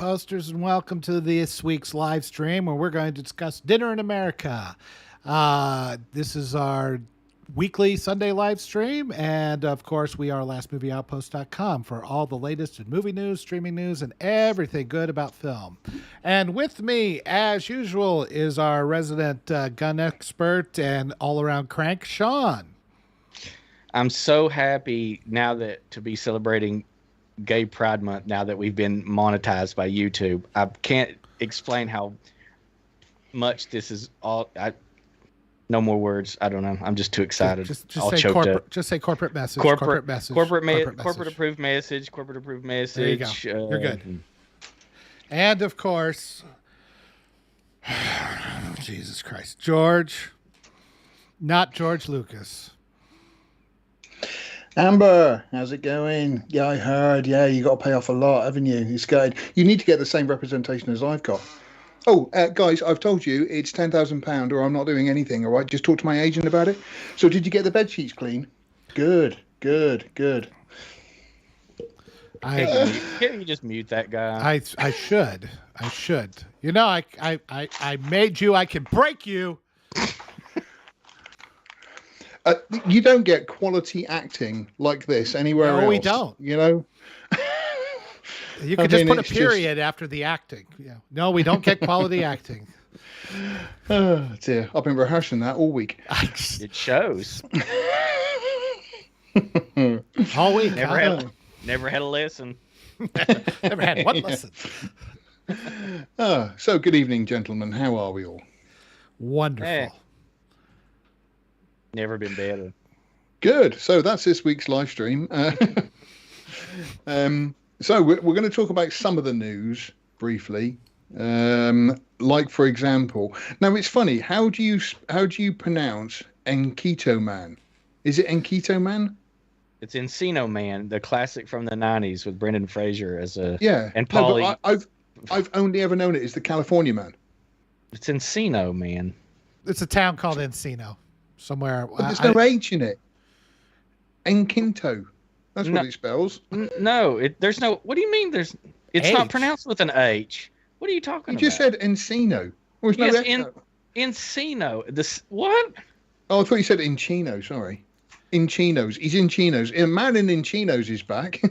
Toasters, and welcome to this week's live stream where we're going to discuss Dinner in America. This is our weekly Sunday live stream, and of course, we are lastmovieoutpost.com for all the latest in movie news, streaming news, and everything good about film. And with me, as usual, is our resident gun expert and all-around crank, Sean. I'm so happy now that to be celebrating Gay Pride Month now that we've been monetized by YouTube. I can't explain how much this is all. No more words. I don't know. I'm just too excited. Just say corporate. Just say corporate message. Corporate message. Corporate approved message. Corporate approved message. There you go. You're good. And of course, Jesus Christ, George, not George Lucas. Amber, how's it going? Yeah, I heard. Yeah, you got to pay off a lot, haven't you? It's good. You need to get the same representation as I've got. Oh, guys, I've told you it's £10,000 or I'm not doing anything, all right? Just talk to my agent about it. So did you get the bed sheets clean? Good. Can't you just mute that guy? I should. You know, I made you. I can break you. You don't get quality acting like this anywhere else. No, we don't. You know? You could just put a period after the acting. Yeah. No, we don't get quality acting. Oh, dear. I've been rehearsing that all week. It shows. All week. Never had a lesson. Never had one lesson. So, good evening, gentlemen. How are we all? Wonderful. Never been better. Good. So that's this week's live stream. So we're going to talk about some of the news briefly. Like, for example, now it's funny. How do you pronounce Encino Man? Is it Encino Man? It's Encino Man, the classic from the '90s with Brendan Fraser as a and Pauly. Pauly. No, I've only ever known it as the California Man. It's Encino Man. It's a town called Encino. Somewhere. But there's no H in it. Enquinto. That's what it spells. No, there's no. What do you mean? It's H. not pronounced with an H. What are you talking about? You just said Encino. There's no Encino. This what? Oh, I thought you said Encino. Sorry, Encinos. He's in chinos. A man in Encinos is back.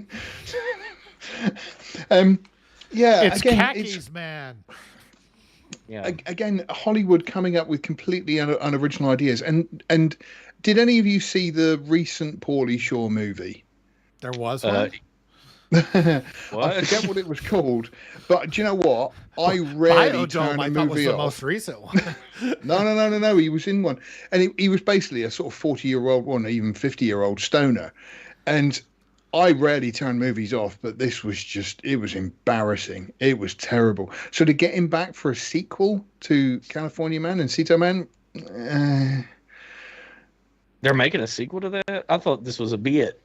Yeah, it's again, khakis, man. Yeah. Again, Hollywood coming up with completely unoriginal ideas. And did any of you see the recent Pauly Shore movie? There was one. I forget what it was called, but do you know what? I rarely turn a movie off. The off. most recent one. No. He was in one, and he was basically a sort of 40-year-old one, even 50-year-old stoner, and I rarely turn movies off, but this was it was embarrassing. It was terrible. So to get him back for a sequel to California Man and Encino Man, They're making a sequel to that? I thought this was a bit.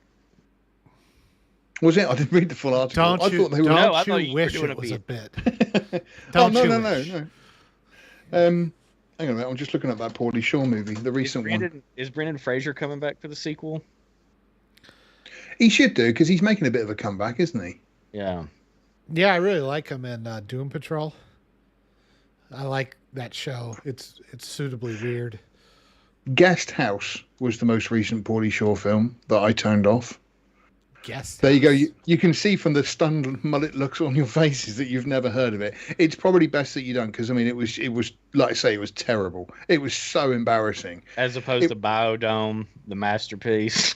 Was it? I didn't read the full article. I thought they were. I Don't thought you wish were it was a bit? No. Hang Don't on a minute. I'm just looking at that Pauly Shore movie, the recent one. Is Brendan Fraser coming back for the sequel? He should do, because he's making a bit of a comeback, isn't he? Yeah. Yeah, I really like him in Doom Patrol. I like that show. It's suitably weird. Guest House was the most recent Pauly Shore film that I turned off. Guest There you go. House. You can see from the stunned mullet looks on your faces that you've never heard of it. It's probably best that you don't, because I mean, it was like I say, it was terrible. It was so embarrassing. As opposed to Biodome, the masterpiece.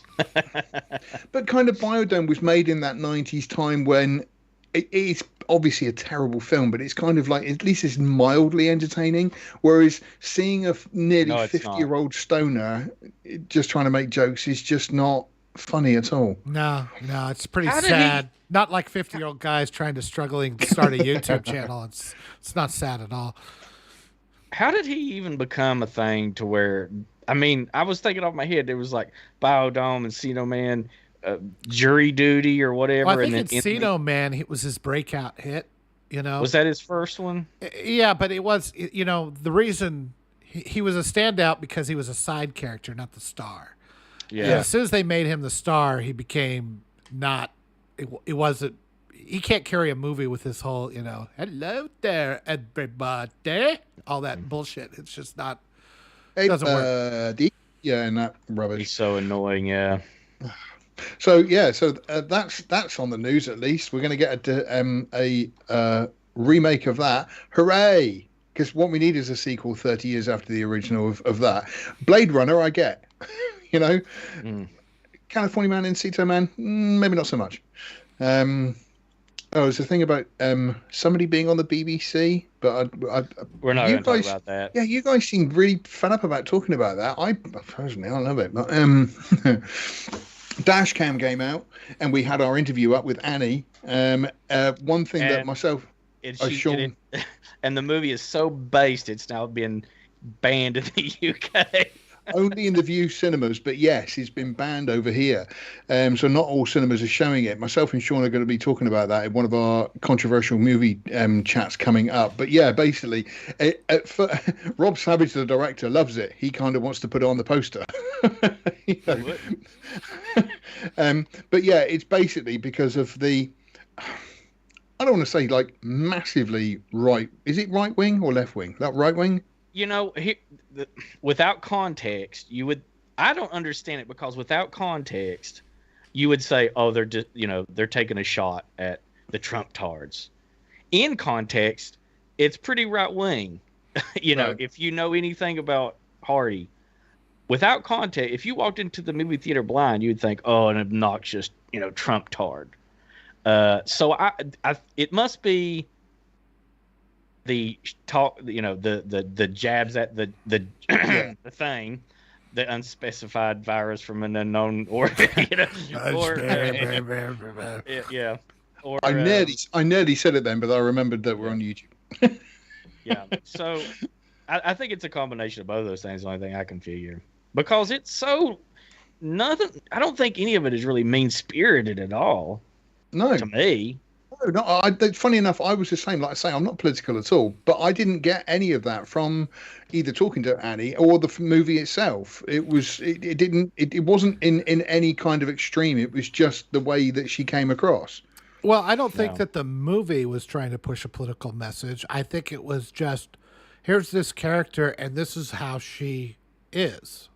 But kind of Biodome was made in that 90s time when it's obviously a terrible film, but it's kind of like, at least it's mildly entertaining. Whereas seeing a nearly 50-year-old stoner just trying to make jokes is just not funny at all. No, it's pretty sad. Not like 50-year-old guys struggling to start a YouTube channel. It's not sad at all. How did he even become a thing to where, I mean, I was thinking off my head, there was like Biodome and Encino Man, Jury Duty or whatever. Well, I think Encino Man, it was his breakout hit, you know. Was that his first one? Yeah, but it was, you know, the reason he was a standout because he was a side character, not the star. Yeah. As soon as they made him the star, he became not. It wasn't. he can't carry a movie with this whole, hello there, everybody, all that bullshit. It's just not, Hey, doesn't work. Yeah, and that He's rubbish. so annoying. Yeah. So yeah, that's on the news at least. We're going to get a remake of that. Hooray! Because what we need is a sequel 30 years after the original of that. Blade Runner, I get. Mm. California Man in Ceto Man, maybe not so much. There's a thing about somebody being on the BBC, but We're not you going to talk guys- about that. yeah, you guys seem really fed up about talking about that. I personally, I love it. But Dashcam came out, and we had our interview up with Annie. One thing that And- myself, And, Sean- and the movie is so based, it's now been banned in the UK. only in the View cinemas, but yes, it's been banned over here. So not all cinemas are showing it. Myself and Sean are going to be talking about that in one of our controversial movie chats coming up. But yeah, basically, Rob Savage, the director, loves it. He kind of wants to put it on the poster. You know. But yeah, it's basically because of the, I don't want to say like massively right. Is it right wing or left wing? That right wing? Without context, I don't understand it, because without context, you would say, oh, they're just, they're taking a shot at the Trump tards. In context, it's pretty right wing. Right. If you know anything about Hardy, without context, if you walked into the movie theater blind, you would think, oh, an obnoxious, Trump tard. So it must be the talk, the jabs at the Yeah. the thing, the unspecified virus from an unknown origin, yeah. Or I nearly said it then, but I remembered that we're on YouTube. yeah. So I think it's a combination of both those things. The only thing I can figure, because it's so nothing. I don't think any of it is really mean spirited at all No, to me. no. Funny enough, I was the same. Like I say, I'm not political at all, but I didn't get any of that from either talking to Annie or the movie itself. It wasn't in any kind of extreme. It was just the way that she came across. Well, I don't think No. that the movie was trying to push a political message. I think it was just, here's this character and this is how she is.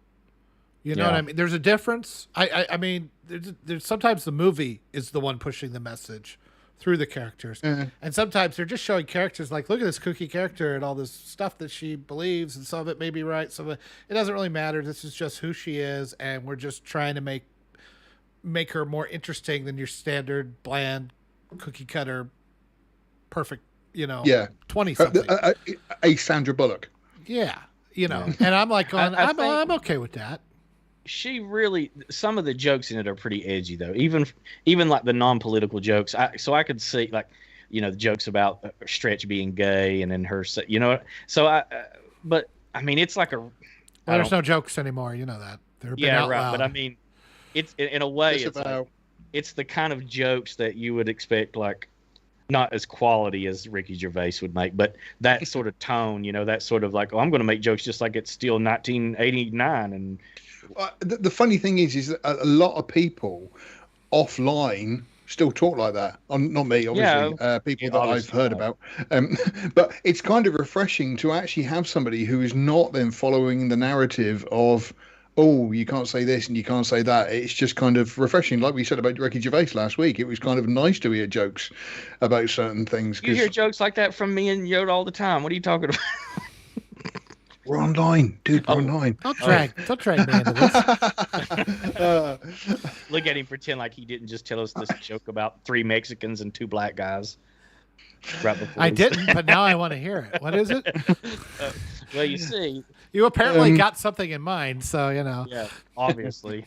You know what Yeah. I mean? There's a difference. I mean, there's sometimes the movie is the one pushing the message through the characters. And sometimes they're just showing characters like, look at this kooky character and all this stuff that she believes, and some of it may be right, some of it doesn't really matter. This is just who she is, and we're just trying to make her more interesting than your standard bland cookie cutter perfect, Yeah. 20 something. A Sandra Bullock. Yeah. And I'm like, I think- I'm okay with that. She really, some of the jokes in it are pretty edgy though. Even like the non-political jokes. So I could see like, the jokes about Stretch being gay and then her, So but I mean, it's like Well, there's no jokes anymore. You know that. They're been yeah, out right. loud. But I mean, it's in a way, It's it's like, about it's the kind of jokes that you would expect, like not as quality as Ricky Gervais would make, but that sort of tone, that sort of like, oh, I'm going to make jokes just like it's still 1989. And the funny thing is that a lot of people offline still talk like that. Not me, obviously. People that I've obviously heard not. about. But it's kind of refreshing to actually have somebody who is not then following the narrative of, oh, you can't say this and you can't say that. It's just kind of refreshing. Like we said about Ricky Gervais last week, it was kind of nice to hear jokes about certain things. you hear 'Cause jokes like that from me and Yoda all the time. What are you talking about? we're online, dude. We're online. Don't drag me into this. Look at him pretend like he didn't just tell us this joke about 3 Mexicans and 2 black guys. Right before I we- didn't, but now I want to hear it. What is it? Well, you see, You apparently got something in mind, so yeah, obviously.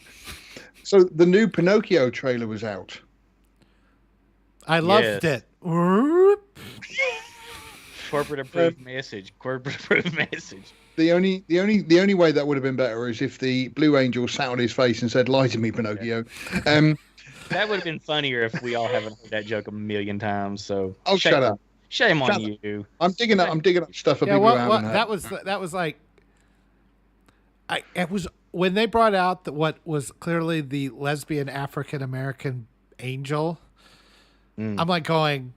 So the new Pinocchio trailer was out. I loved Yes. it. Whoop. Corporate approved message. Corporate approved message. The only way that would have been better is if the Blue Angel sat on his face and said, "Lie to me, Pinocchio." That would have been funnier if we all haven't heard that joke a million times. So Oh, shut up! Shame on Shut you. I'm digging up stuff for Yeah, people who haven't heard. that was like, it was when they brought out what was clearly the lesbian African American angel. I'm like going.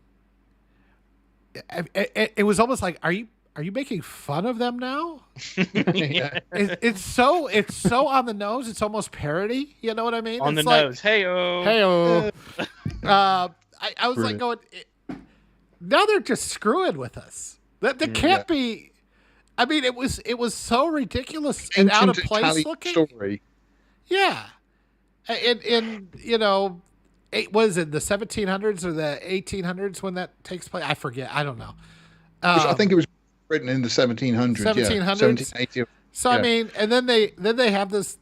It was almost like, are you making fun of them now? Yeah. It's so on the nose. It's almost parody. You know what I mean? On the It's like, nose. Hey-oh. Hey, I was like going. Now they're just screwing with us. That can't be. I mean, it was so ridiculous and out of Ancient place Italian looking. story. Yeah, in it was in the 1700s or the 1800s when that takes place. I forget. I don't know. I think it was written in the 1700s. 1700s? Yeah. 1780. So I mean, and then they have this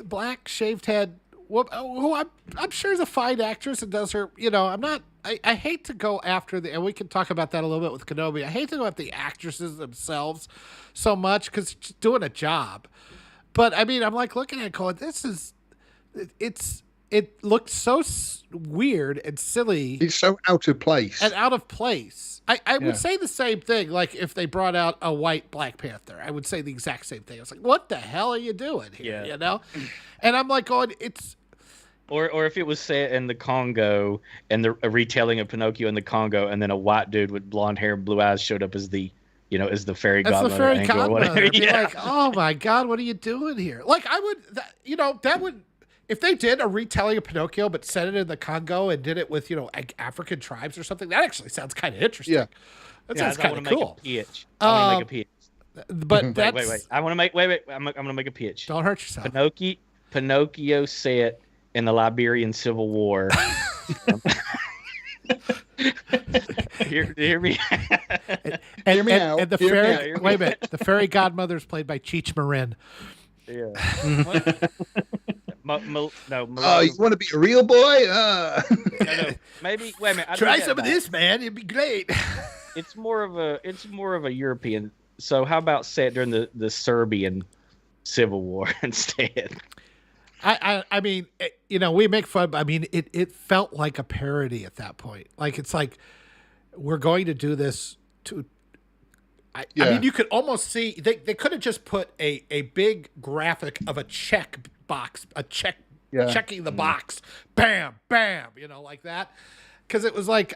black shaved head who I'm sure is a fine actress and does her. I hate to go after and we can talk about that a little bit with Kenobi. I hate to go after the actresses themselves so much because it's just doing a job. But I mean, I'm like looking at it going, it looked so weird and silly. It's so out of place. And out of place. I would say the same thing. Like if they brought out a white Black Panther, I would say the exact same thing. I was like, what the hell are you doing here? Yeah. And I'm like going, it's. Or if it was set in the Congo and a retelling of Pinocchio in the Congo, and then a white dude with blonde hair and blue eyes showed up as the fairy godmother. That's the fairy angel or godmother. whatever. I'd be like, oh my God, what are you doing here? Like I would, that would, if they did a retelling of Pinocchio but set it in the Congo and did it with African tribes or something, that actually sounds kind of interesting. Yeah. That sounds kind of cool. I want to make a pitch. But that's Wait. I want to make. Wait. I'm gonna make a pitch. Don't hurt yourself. Pinocchio set in the Liberian Civil War. Hear me. Hear me out. And the Hear me fairy. out. Hear me Wait a minute. The fairy godmother is played by Cheech Marin. Yeah. Oh, you want to be a real boy? No. Maybe. Wait a minute. Try some of this, man. It'd be great. It's more of a European. So how about set during the Serbian Civil War instead? I mean, we make fun, but I mean, it felt like a parody at that point. Like, it's like, we're going to do this to, I mean, you could almost see, they could have just put a big graphic of a check box, checking the box, bam, bam, like that. Cause it was like,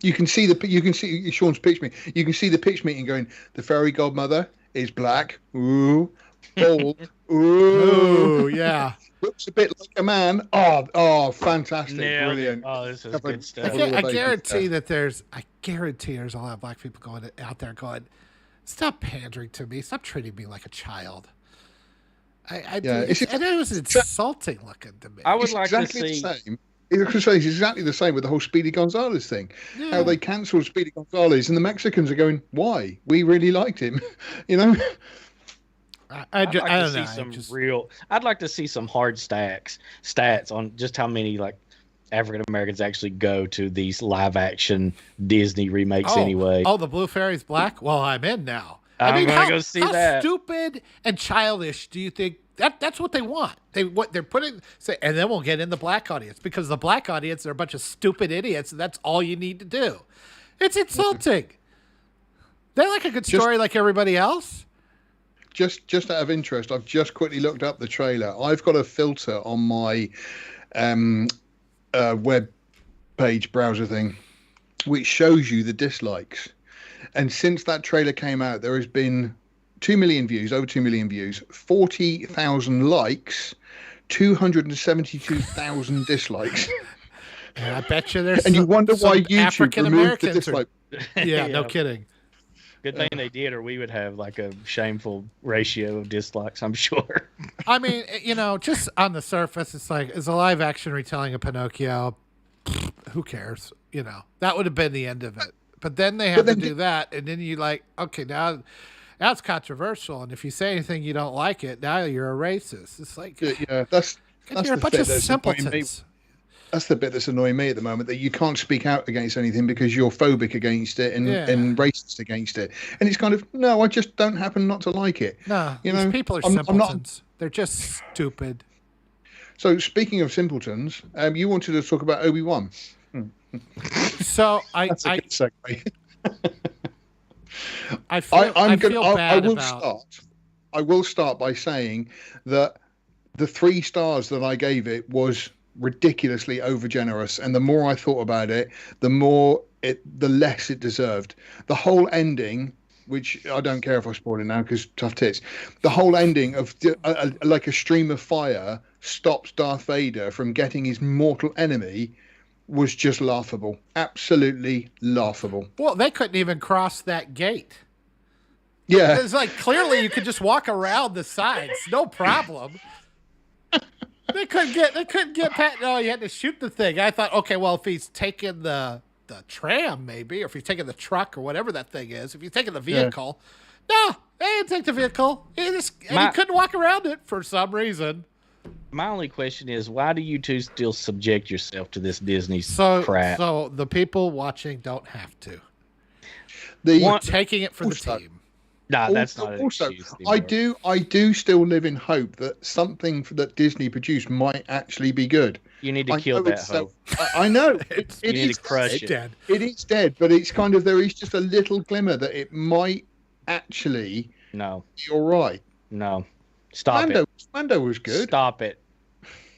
You can see Sean's pitch meeting. You can see the pitch meeting going, the fairy godmother is black. Ooh. Bold. Ooh, yeah. Looks a bit like a man. Oh, fantastic. Brilliant. Oh, this is good stuff. I guarantee there's a lot of black people out there going, stop pandering to me. Stop treating me like a child. It was insulting looking to me. I would like to exactly see. The same. It's exactly the same with the whole Speedy Gonzales thing. Yeah. How they cancelled Speedy Gonzales and the Mexicans are going, why? We really liked him. I'd like to see some hard stats on just how many African Americans actually go to these live action Disney remakes anyway. Oh, the Blue Fairy's black? Well, I'm in now. I'm gonna go see that. How stupid and childish do you think that's what they want? They're putting and then we'll get in the black audience because the black audience are a bunch of stupid idiots, and that's all you need to do. It's insulting. They're like a good story like everybody else. Just out of interest, I've just quickly looked up the trailer. I've got a filter on my web page browser thing, which shows you the dislikes. And since that trailer came out, there has been 2 million views, over 2 million views, 40,000 likes, 272,000 dislikes. And I bet you there's and you wonder why YouTube African removed the Americans dislike. Yeah, no kidding. Good thing they did, or we would have a shameful ratio of dislikes, I'm sure. I mean, just on the surface, it's like, is a live action retelling of Pinocchio? Who cares? That would have been the end of it. But then they have to do that, and then you okay, now it's controversial, and if you say anything you don't like it, now you're a racist. It's like, that's you're a bunch of simpletons. That's the bit that's annoying me at the moment, that you can't speak out against anything because you're phobic against it and racist against it. And it's kind of, no, I just don't happen not to like it. No, these people are simpletons. They're just stupid. So speaking of simpletons, you wanted to talk about Obi-Wan. So That's a good segue. I will start by saying that the 3 stars that I gave it was ridiculously overgenerous. And the more I thought about it, the less it deserved. The whole ending, which I don't care if I spoil it now because tough tits. The whole ending of like a stream of fire stops Darth Vader from getting his mortal enemy was just laughable. Absolutely laughable. Well, they couldn't even cross that gate. Yeah. It's like clearly you could just walk around the sides, no problem. They couldn't get past. No, you had to shoot the thing. I thought, okay, well, if he's taking the tram, maybe, or if he's taking the truck or whatever that thing is, if he's taking the vehicle, no, they didn't take the vehicle. He couldn't walk around it for some reason. My only question is, why do you two still subject yourself to this Disney crap? So the people watching don't have to. We're taking it for the team. Nah, that's not an excuse anymore. I do still live in hope that something that Disney produced might actually be good. You need to kill that hope. I know. You need to crush it. It is dead, but it's kind of, there is just a little glimmer that it might actually be all right. No. Stop it. Mando was good. Stop it.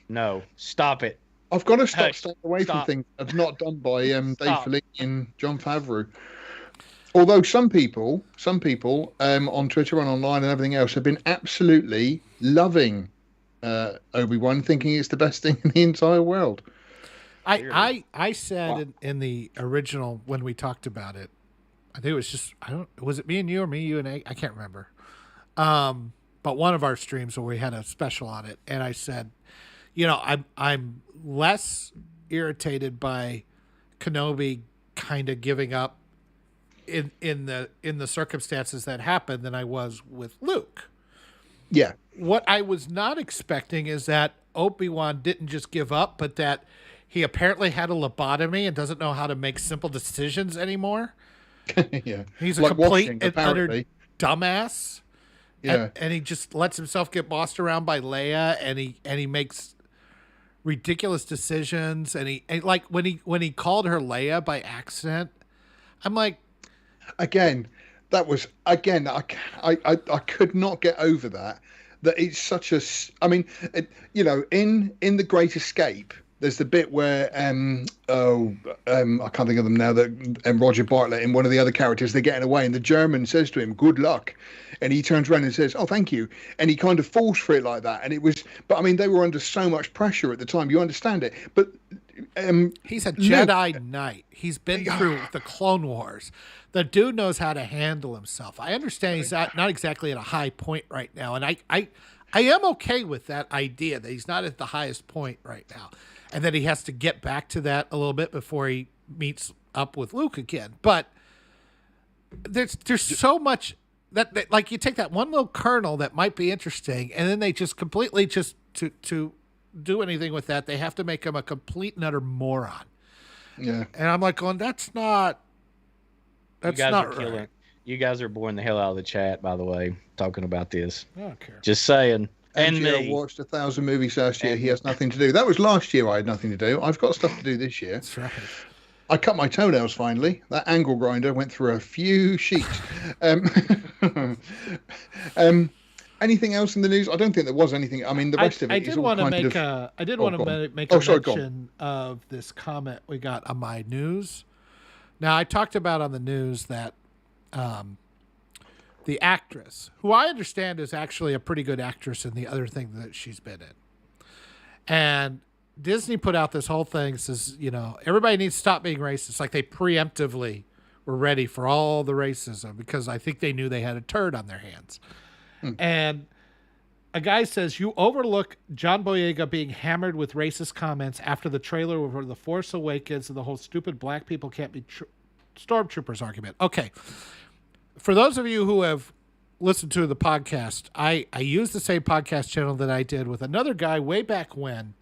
No. Stop it. I've got to staying away from things that's not done by Dave Filoni and Jon Favreau. Although some people on Twitter and online and everything else have been absolutely loving Obi-Wan, thinking it's the best thing in the entire world. I said in the original when we talked about it, I think it was just was it me and you or you and I can't remember. But one of our streams where we had a special on it, and I said, I'm less irritated by Kenobi kind of giving up in the circumstances that happened than I was with Luke. Yeah. What I was not expecting is that Obi-Wan didn't just give up, but that he apparently had a lobotomy and doesn't know how to make simple decisions anymore. Yeah. He's a complete and utter dumbass. Yeah. And he just lets himself get bossed around by Leia, and he makes ridiculous decisions, and like when he called her Leia by accident, I'm like, I could not get over that it's such a, I mean, in The Great Escape, there's the bit where I can't think of them now, that Roger Bartlett and one of the other characters, they're getting away, and the German says to him, "Good luck," and he turns around and says, "Oh, thank you," and he kind of falls for it like that. And it was, but I mean, they were under so much pressure at the time, you understand it, but he's a Jedi Knight. He's been through the Clone Wars. The dude knows how to handle himself. I understand he's not exactly at a high point right now, and I am okay with that idea that he's not at the highest point right now, and that he has to get back to that a little bit before he meets up with Luke again. But there's so much that like, you take that one little kernel that might be interesting, and then they just completely just to do anything with that, they have to make him a complete and utter moron. Yeah. And I'm like going, that's not right. You guys are boring the hell out of the chat, by the way, talking about this. I don't care. Just saying. And me. Watched 1,000 movies last year. He has nothing to do. That was last year. I had nothing to do. I've got stuff to do this year. That's right. I cut my toenails finally. That angle grinder went through a few sheets. Anything else in the news? I don't think there was anything. I mean, the rest of it. I did want to make a mention of this comment we got on my news. Now, I talked about on the news that the actress, who I understand is actually a pretty good actress in the other thing that she's been in, and Disney put out this whole thing, says, everybody needs to stop being racist. Like, they preemptively were ready for all the racism because I think they knew they had a turd on their hands. And a guy says, you overlook John Boyega being hammered with racist comments after the trailer for The Force Awakens and the whole stupid black people can't be stormtroopers argument. Okay. For those of you who have listened to the podcast, I use the same podcast channel that I did with another guy way back when.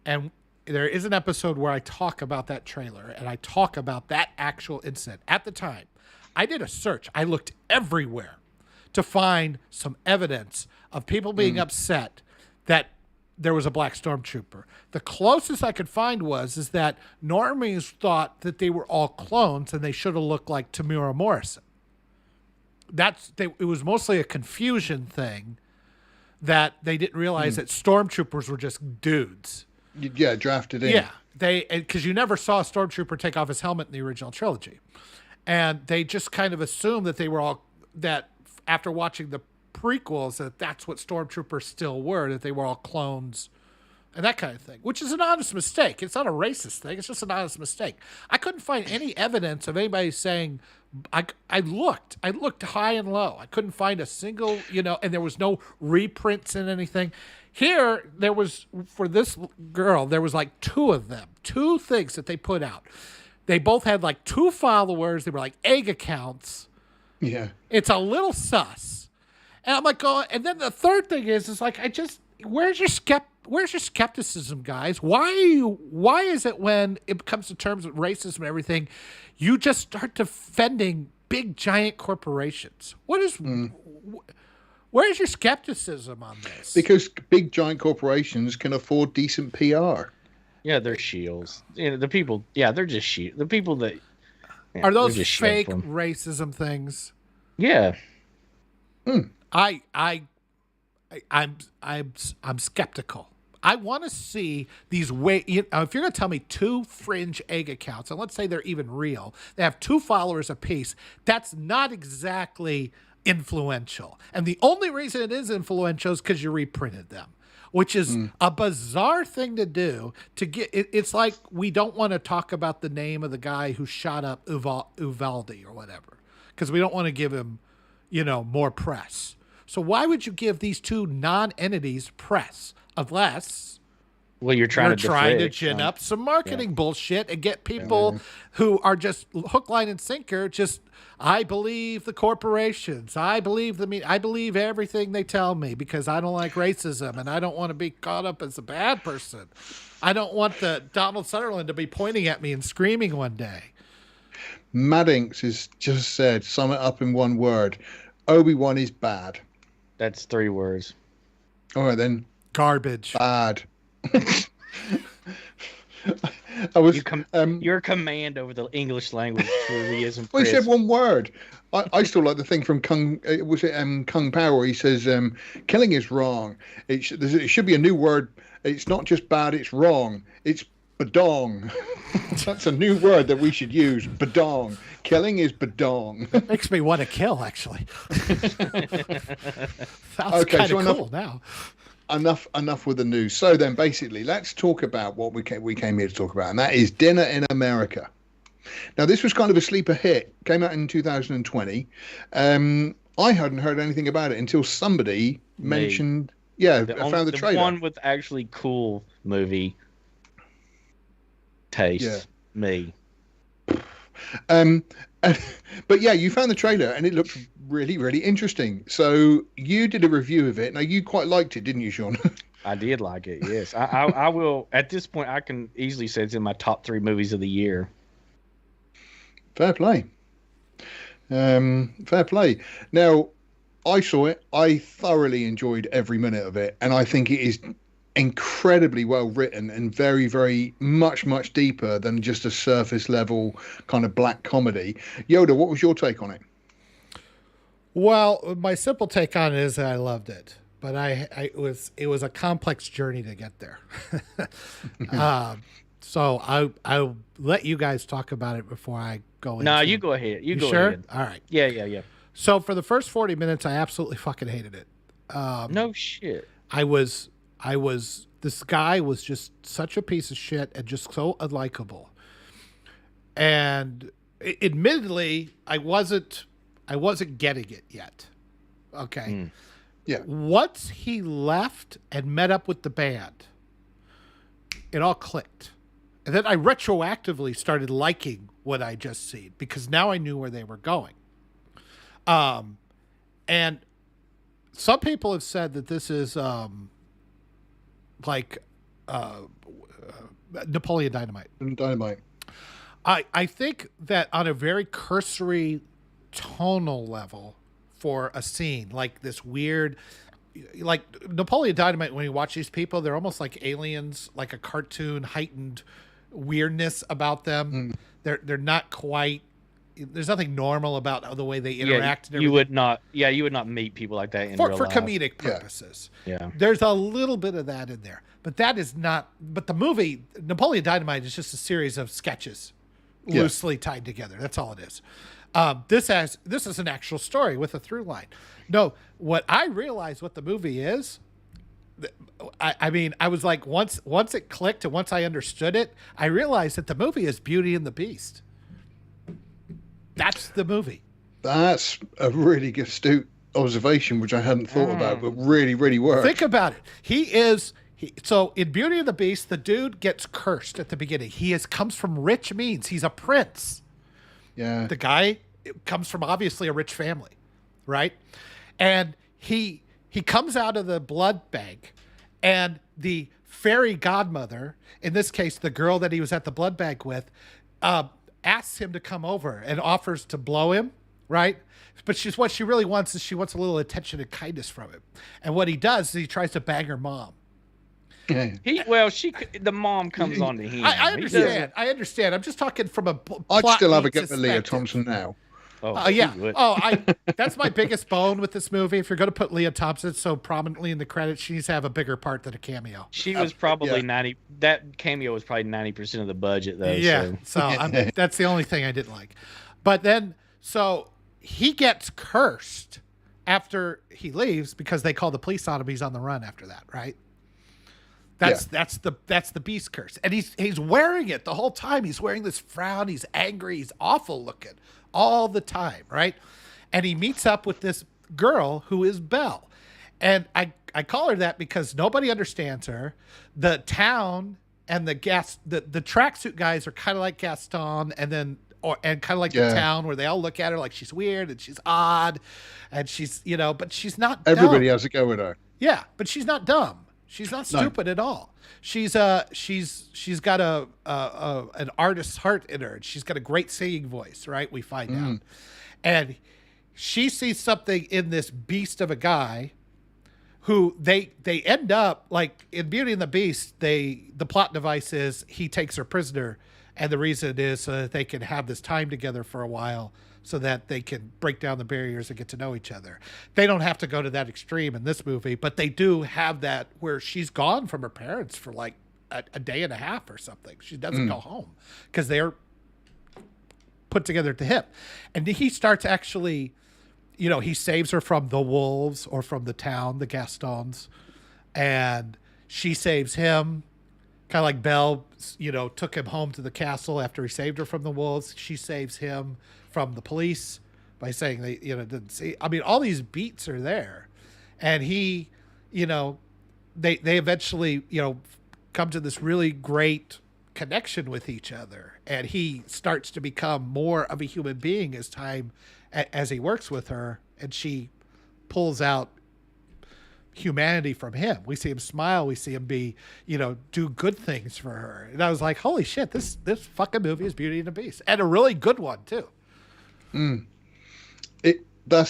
And there is an episode where I talk about that trailer and I talk about that actual incident. At the time, I did a search. I looked everywhere to find some evidence of people being upset that there was a black stormtrooper. The closest I could find is that normies thought that they were all clones and they should have looked like Tamura Morrison. It was mostly a confusion thing, that they didn't realize that stormtroopers were just dudes. Yeah, drafted in. Yeah, because you never saw a stormtrooper take off his helmet in the original trilogy, and they just kind of assumed that they were all that after watching the prequels that that's what stormtroopers still were, that they were all clones and that kind of thing, which is an honest mistake. It's not a racist thing. It's just an honest mistake. I couldn't find any evidence of anybody saying. I looked high and low. I couldn't find a single, and there was no reprints in anything. Here, there was, for this girl, there was like two of them, two things that they put out. They both had like 2 followers. They were like egg accounts. Yeah. It's a little sus. And I'm like, oh, and then the third thing is like, where's your skepticism, guys? Why is it when it comes to terms of racism and everything, you just start defending big giant corporations? Where's your skepticism on this? Because big giant corporations can afford decent PR. Yeah, they're shields. The people. Yeah, they're just shield. The people that are those just fake racism things. Yeah. I'm skeptical. I want to see these if you're going to tell me 2 fringe egg accounts, and let's say they're even real, they have 2 followers apiece, that's not exactly influential. And the only reason it is influential is because you reprinted them, which is a bizarre thing to do. It's like we don't want to talk about the name of the guy who shot up Uvalde or whatever, because we don't want to give him, more press. So why would you give these 2 non-entities press unless you're trying to gin up some marketing bullshit and get people who are just hook, line, and sinker. Just, I believe the corporations. I believe I believe everything they tell me because I don't like racism and I don't want to be caught up as a bad person. I don't want the Donald Sutherland to be pointing at me and screaming one day. Maddinks has just said, sum it up in one word. Obi-Wan is bad. That's 3 words. All right, then. Garbage. Bad. Your command over the English language truly is impressive. Well, he said one word. I still like the thing from Kung Pao where he says, killing is wrong. It should be a new word. It's not just bad, it's wrong. It's badong. That's a new word that we should use. Badong. Killing is badong. That makes me want to kill, actually. Sounds kind of cool now. Enough with the news. So then, basically, let's talk about what we came here to talk about, and that is Dinner in America. Now, this was kind of a sleeper hit. Came out in 2020. I hadn't heard anything about it until somebody mentioned. Yeah, I found the trailer. The one with actually cool movie taste. Yeah. Me. But yeah, you found the trailer and it looked really, really interesting. So you did a review of it. Now you quite liked it, didn't you, Sean? I did like it. Yes, I will. At this point, I can easily say it's in my top 3 movies of the year. Fair play. Fair play. Now, I saw it. I thoroughly enjoyed every minute of it, and I think it is incredibly well written and very, very much deeper than just a surface level kind of black comedy. Yoda, what was your take on it? Well, my simple take on it is that I loved it, but it was a complex journey to get there. So I'll let you guys talk about it before I go. No, you go ahead. You go sure? ahead. All right. Yeah. So for the first 40 minutes, I absolutely fucking hated it. No shit. This guy was just such a piece of shit and just so unlikable. And admittedly, I wasn't getting it yet. Okay. Yeah. Once he left and met up with the band, it all clicked. And then I retroactively started liking what I just seen because now I knew where they were going. And some people have said that this is like Napoleon Dynamite. Dynamite. I think that on a very cursory tonal level for a scene like this weird, like Napoleon Dynamite, when you watch these people, they're almost like aliens, like a cartoon heightened weirdness about them. They're not quite normal about the way they interact. You would not meet people like that in real for life. comedic purposes. Yeah. There's a little bit of that in there, but that is not. But the movie Napoleon Dynamite is just a series of sketches, loosely tied together. That's all it is. This is an actual story with a through line. No, what I realized what the movie is. I mean, I was like, once it clicked and once I understood it, I realized that the movie is Beauty and the Beast. That's the movie. That's a really astute observation, which I hadn't thought about, but really, really works. Think about it. So in Beauty and the Beast, the dude gets cursed at the beginning. He comes from rich means. He's a prince. Yeah. The guy comes from obviously a rich family, right? And he comes out of the blood bank, and the fairy godmother, in this case, the girl that he was at the blood bank with, asks him to come over and offers to blow him, right? But what she really wants is she wants a little attention and kindness from him. And what he does is he tries to bang her mom. The mom comes on to him. I understand. I'm just talking from a plot. I'd still have a go beat at Leah perspective. Thompson now. Yeah. That's my biggest bone with this movie. If you're going to put Leah Thompson so prominently in the credits, she needs to have a bigger part than a cameo. She was probably 90. That cameo was probably 90% of the budget, though. Yeah. So that's the only thing I didn't like. But then, so he gets cursed after he leaves because they call the police on him. He's on the run after that, right? That's the beast curse, and he's wearing it the whole time. He's wearing this frown. He's angry. He's awful looking all the time, right? And he meets up with this girl who is Belle, and I call her that because nobody understands her. The town and the tracksuit guys are kind of like Gaston, and kind of like the town where they all look at her like she's weird and she's odd, and she's but she's not. Everybody dumb. has a go with her. Yeah, but she's not dumb. She's not stupid at all. She's got an artist's heart in her. She's got a great singing voice, right? We find out. And she sees something in this beast of a guy who they end up like in Beauty and the Beast, the plot device is he takes her prisoner, and the reason is so that they can have this time together for a while, so that they can break down the barriers and get to know each other. They don't have to go to that extreme in this movie, but they do have that where she's gone from her parents for like a day and a half or something. She doesn't go home because they're put together at the hip. And he starts actually, he saves her from the wolves or from the town, the Gastons, and she saves him. Kind of like Belle, took him home to the castle after he saved her from the wolves. She saves him from the police by saying they, didn't see. I mean, all these beats are there, and he, they eventually, come to this really great connection with each other, and he starts to become more of a human being as he works with her, and she pulls out humanity from him. We see him smile. We see him do good things for her. And I was like, holy shit, this fucking movie is Beauty and the Beast, and a really good one too. Like I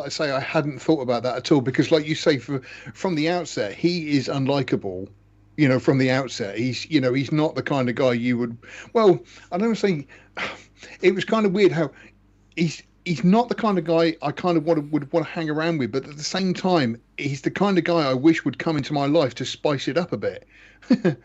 say, I hadn't thought about that at all, because like you say, from the outset, he is unlikable. From the outset, he's not the kind of guy you would. Well, I don't say. It was kind of weird how he's not the kind of guy I kind of would want to hang around with, but at the same time, he's the kind of guy I wish would come into my life to spice it up a bit. That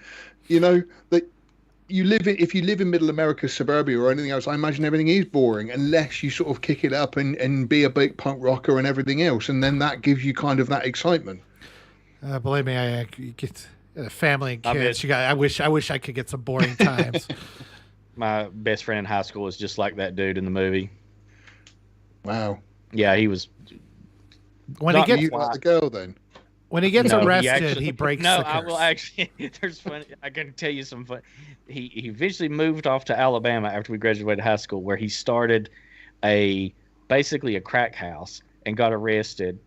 if you live in middle America, suburbia or anything else, I imagine everything is boring unless you sort of kick it up and be a big punk rocker and everything else, and then that gives you kind of that excitement. Believe me, I get a family and kids. I wish I could get some boring times. My best friend in high school was just like that dude in the movie. Wow. Yeah, he was. When he gets the girl, then. When he gets arrested, he breaks the curse. I will actually. There's fun. I can tell you some fun. He eventually moved off to Alabama after we graduated high school, where he started basically a crack house and got arrested.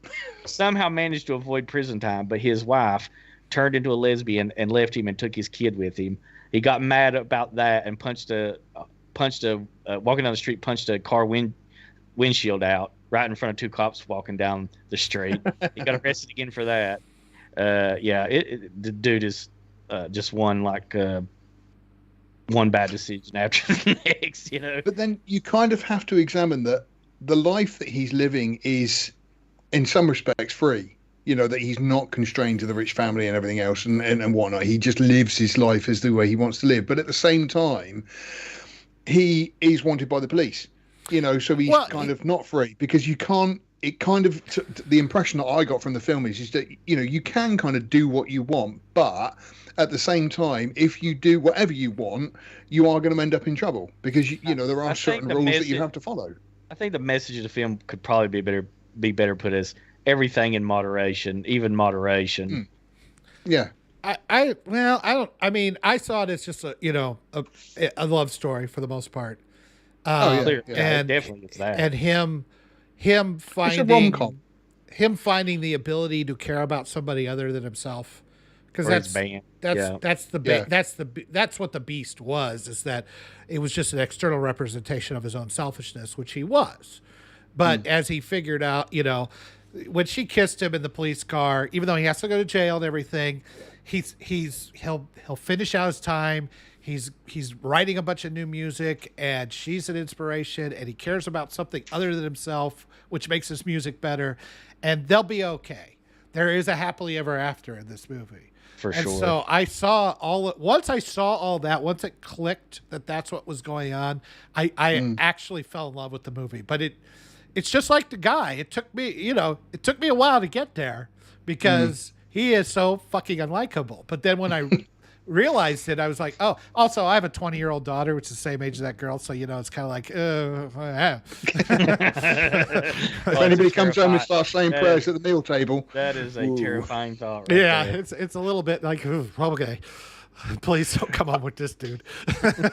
Somehow managed to avoid prison time, but his wife turned into a lesbian and left him and took his kid with him. He got mad about that and walking down the street, punched a car windshield out right in front of two cops walking down the street. He got arrested again for that. The dude is just one like one bad decision after the next, you know. But then you kind of have to examine that the life that he's living is, in some respects, free. You know, that he's not constrained to the rich family and everything else and whatnot. He just lives his life as the way he wants to live. But at the same time, he is wanted by the police. You know, so he's kind of not free because you can't. It kind of the impression that I got from the film is that, you know, you can kind of do what you want, but at the same time, if you do whatever you want, you are going to end up in trouble because you know there are certain rules that you have to follow. I think the message of the film could probably be better put as everything in moderation, even moderation. Yeah. I don't. I mean, I saw it as just a love story for the most part. And definitely it's that. And him It's a rom-com. finding the ability to care about somebody other than himself, because that's what the Beast was. Is that it was just an external representation of his own selfishness, which he was. But as he figured out, you know, when she kissed him in the police car, even though he has to go to jail and everything, he'll finish out his time. He's writing a bunch of new music, and she's an inspiration, and he cares about something other than himself, which makes his music better, and they'll be okay. There is a happily ever after in this movie. For and sure. So once I saw all that, once it clicked that that's what was going on, I actually fell in love with the movie. But it's just like the guy. It took me a while to get there because he is so fucking unlikable. But then when I realized it, I was like, oh, also I have a 20-year-old daughter, which is the same age as that girl. So, you know, it's kind of like, if anybody comes home and starts saying prayers at the meal table. That is a terrifying thought. There. It's a little bit like, okay, please don't come on with this dude.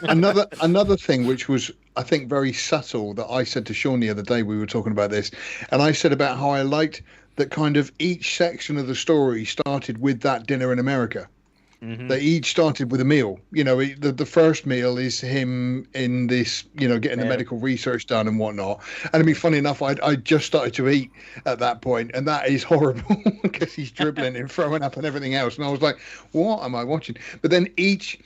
Another thing which was, I think, very subtle that I said to Sean the other day, we were talking about this, and I said about how I liked that kind of each section of the story started with that dinner in America. They each started with a meal. You know, the first meal is him in this, you know, getting the medical research done and whatnot. And I mean, funny enough, I just started to eat at that point, and that is horrible because he's dribbling and throwing up and everything else. And I was like, what am I watching? But then each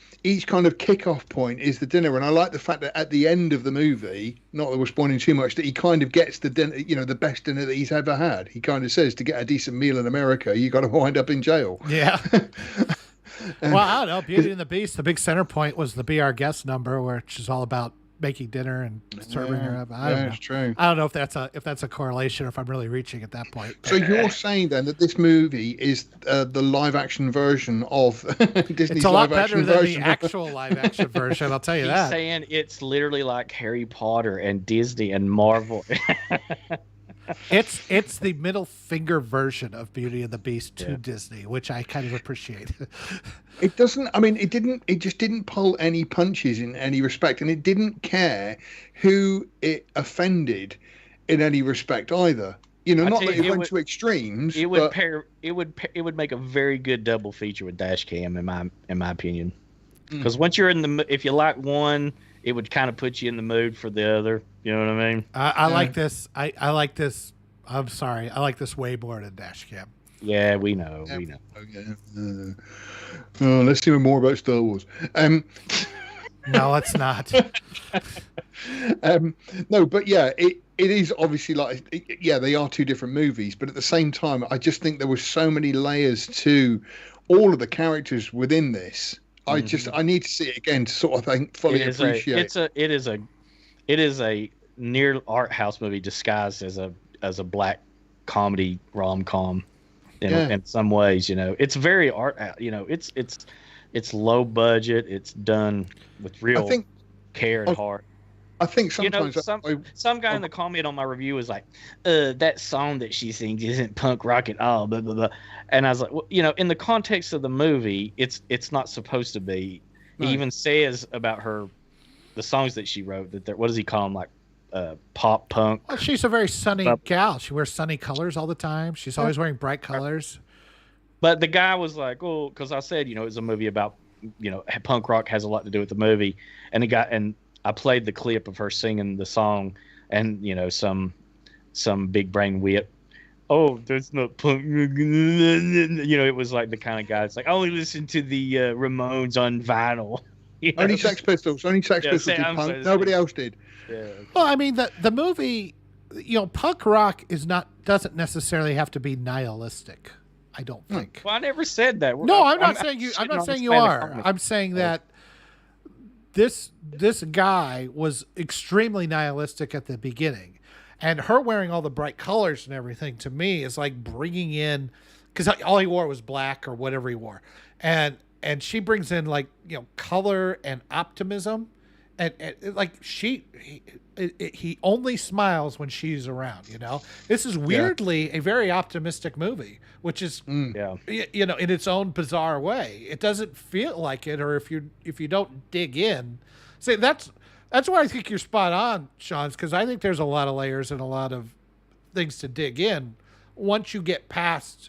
kind of kickoff point is the dinner. And I like the fact that at the end of the movie, not that we're spoiling too much, that he kind of gets the dinner, you know, the best dinner that he's ever had. He kind of says, to get a decent meal in America, you got to wind up in jail. Yeah. Well, I don't know. Beauty and the Beast, the big center point was the Be Our Guest number, which is all about making dinner and serving her up. I don't know. It's true. I don't know if that's a correlation or if I'm really reaching at that point. So you're saying then that this movie is the live action version of Disney's it's a lot live action better than version. the actual live action version. I'll tell you He's that. saying it's literally like Harry Potter and Disney and Marvel. It's the middle finger version of Beauty and the Beast to Disney, which I kind of appreciate. It doesn't. I mean, it just didn't pull any punches in any respect, and it didn't care who it offended in any respect either. You know, not that it went to extremes. It would make a very good double feature with Dashcam, in my opinion. Because once you're if you like one, it would kind of put you in the mood for the other. You know what I mean? I like this. I like this. I'm sorry. I like this way more than Dashcam. Yeah, we know. Yeah. We know. Okay. Let's hear more about Star Wars. No, it's not. No, but yeah, it is obviously like, they are two different movies, but at the same time, I just think there were so many layers to all of the characters within this. I need to see it again to sort of think fully appreciate. It is a near art house movie disguised as a black comedy rom-com in some ways. You know, it's very art. You know, it's low budget. It's done with real care and heart. I think sometimes some guy in the comment on my review was like, that song that she sings isn't punk rock at all, blah blah blah. And I was like, well, you know, in the context of the movie, it's not supposed to be. He even says about the songs that she wrote that what does he call them, like pop punk? Well, she's a very sunny gal. She wears sunny colors all the time. She's always wearing bright colors. But the guy was like, oh, because I said, you know, it's a movie about, you know, punk rock has a lot to do with the movie, and I played the clip of her singing the song, and you know, some big brain wit. Oh, that's not punk. You know, it was like the kind of guy that's like, I only listen to the Ramones on vinyl. You know? Only Sex Pistols. Only Sex Yeah, Pistols did I'm punk. sorry, Nobody else did. Yeah. Well, I mean, the movie, punk rock doesn't necessarily have to be nihilistic. I don't think. Well, I never said that. No, I'm not saying you. I'm shitting not on saying this you man that are. called me. I'm saying that this guy was extremely nihilistic at the beginning, and her wearing all the bright colors and everything to me is like bringing in, because all he wore was black or whatever he wore, and she brings in like color and optimism, and like he only smiles when she's around. This is weirdly a very optimistic movie, which is Yeah. in its own bizarre way. It doesn't feel like it, or if you don't dig in, see that's where I think you're spot on, Sean, because I think there's a lot of layers and a lot of things to dig in once you get past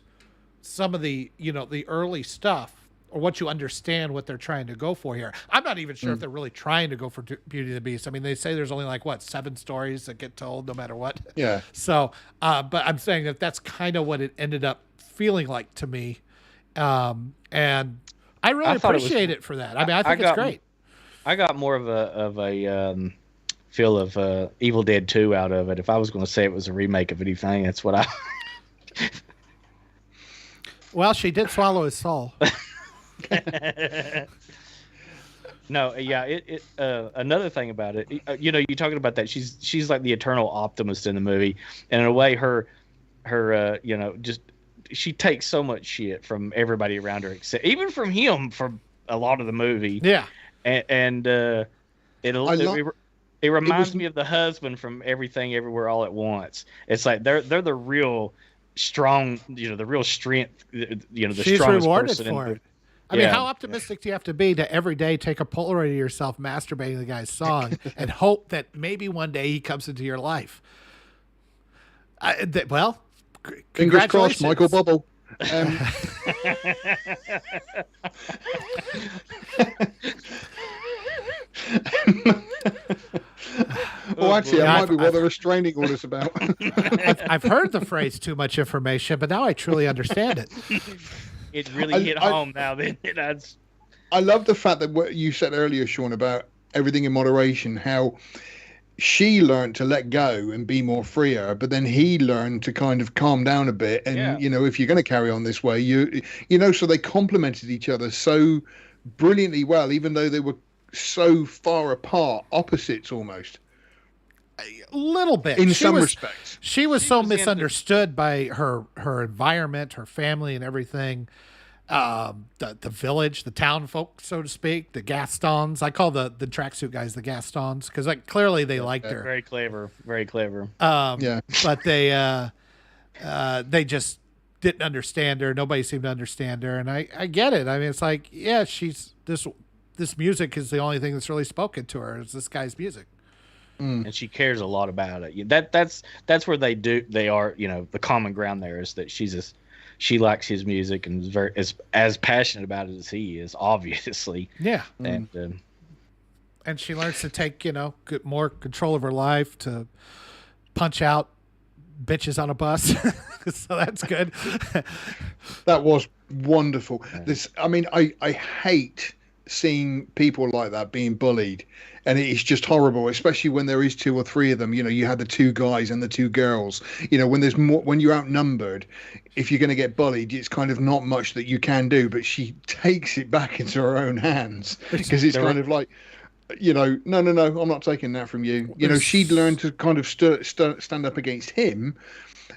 some of the the early stuff, or once you understand what they're trying to go for here. I'm not even sure if they're really trying to go for Beauty and the Beast. I mean, they say there's only 7 stories that get told no matter what. Yeah. So, but I'm saying that that's kind of what it ended up feeling like to me. And I really I thought it was- appreciate it for that. I mean, I think it's great. I got more of a feel of Evil Dead 2 out of it. If I was going to say it was a remake of anything, that's what I. Well, she did swallow his soul. No, yeah. Another thing about it, you're talking about that. She's like the eternal optimist in the movie, and in a way, her, just she takes so much shit from everybody around her, except even from him for a lot of the movie. Yeah. And it reminds me of the husband from Everything Everywhere All at Once. It's like they're the real strong, the real strength, the She's strongest rewarded person for in it. I mean, how optimistic do you have to be to every day take a Polaroid of yourself masturbating the guy's song and hope that maybe one day he comes into your life? Well, Fingers congratulations. crossed, Michael Bubble. Well, actually, that might be what the restraining order's about. I've heard the phrase "too much information," but now I truly understand it. It really hit home now. Then I love the fact that what you said earlier, Sean, about everything in moderation, how she learned to let go and be more freer, but then he learned to kind of calm down a bit. And, if you're going to carry on this way, so they complemented each other so brilliantly well, even though they were so far apart, opposites almost. A little bit. In some respects. She was so misunderstood by her environment, her family, and everything. The village, the town folk, so to speak, the Gastons. I call the tracksuit guys the Gastons because clearly they liked her. Very clever, very clever. But they just didn't understand her. Nobody seemed to understand her, and I get it. I mean, it's like, yeah, she's this music is the only thing that's really spoken to her is this guy's music. And she cares a lot about it. That's where they are. The common ground there is that she likes his music and is very as passionate about it as he is, obviously. Yeah. And she learns to take more control of her life, to punch out bitches on a bus. So that's good. That was wonderful. I hate seeing people like that being bullied, and it's just horrible, especially when there is 2 or 3 of them. You had the 2 guys and the 2 girls. When there's more, when you're outnumbered, if you're going to get bullied, it's kind of not much that you can do. But she takes it back into her own hands because it's kind of like, no, I'm not taking that from you. She'd learned to kind of stand up against him,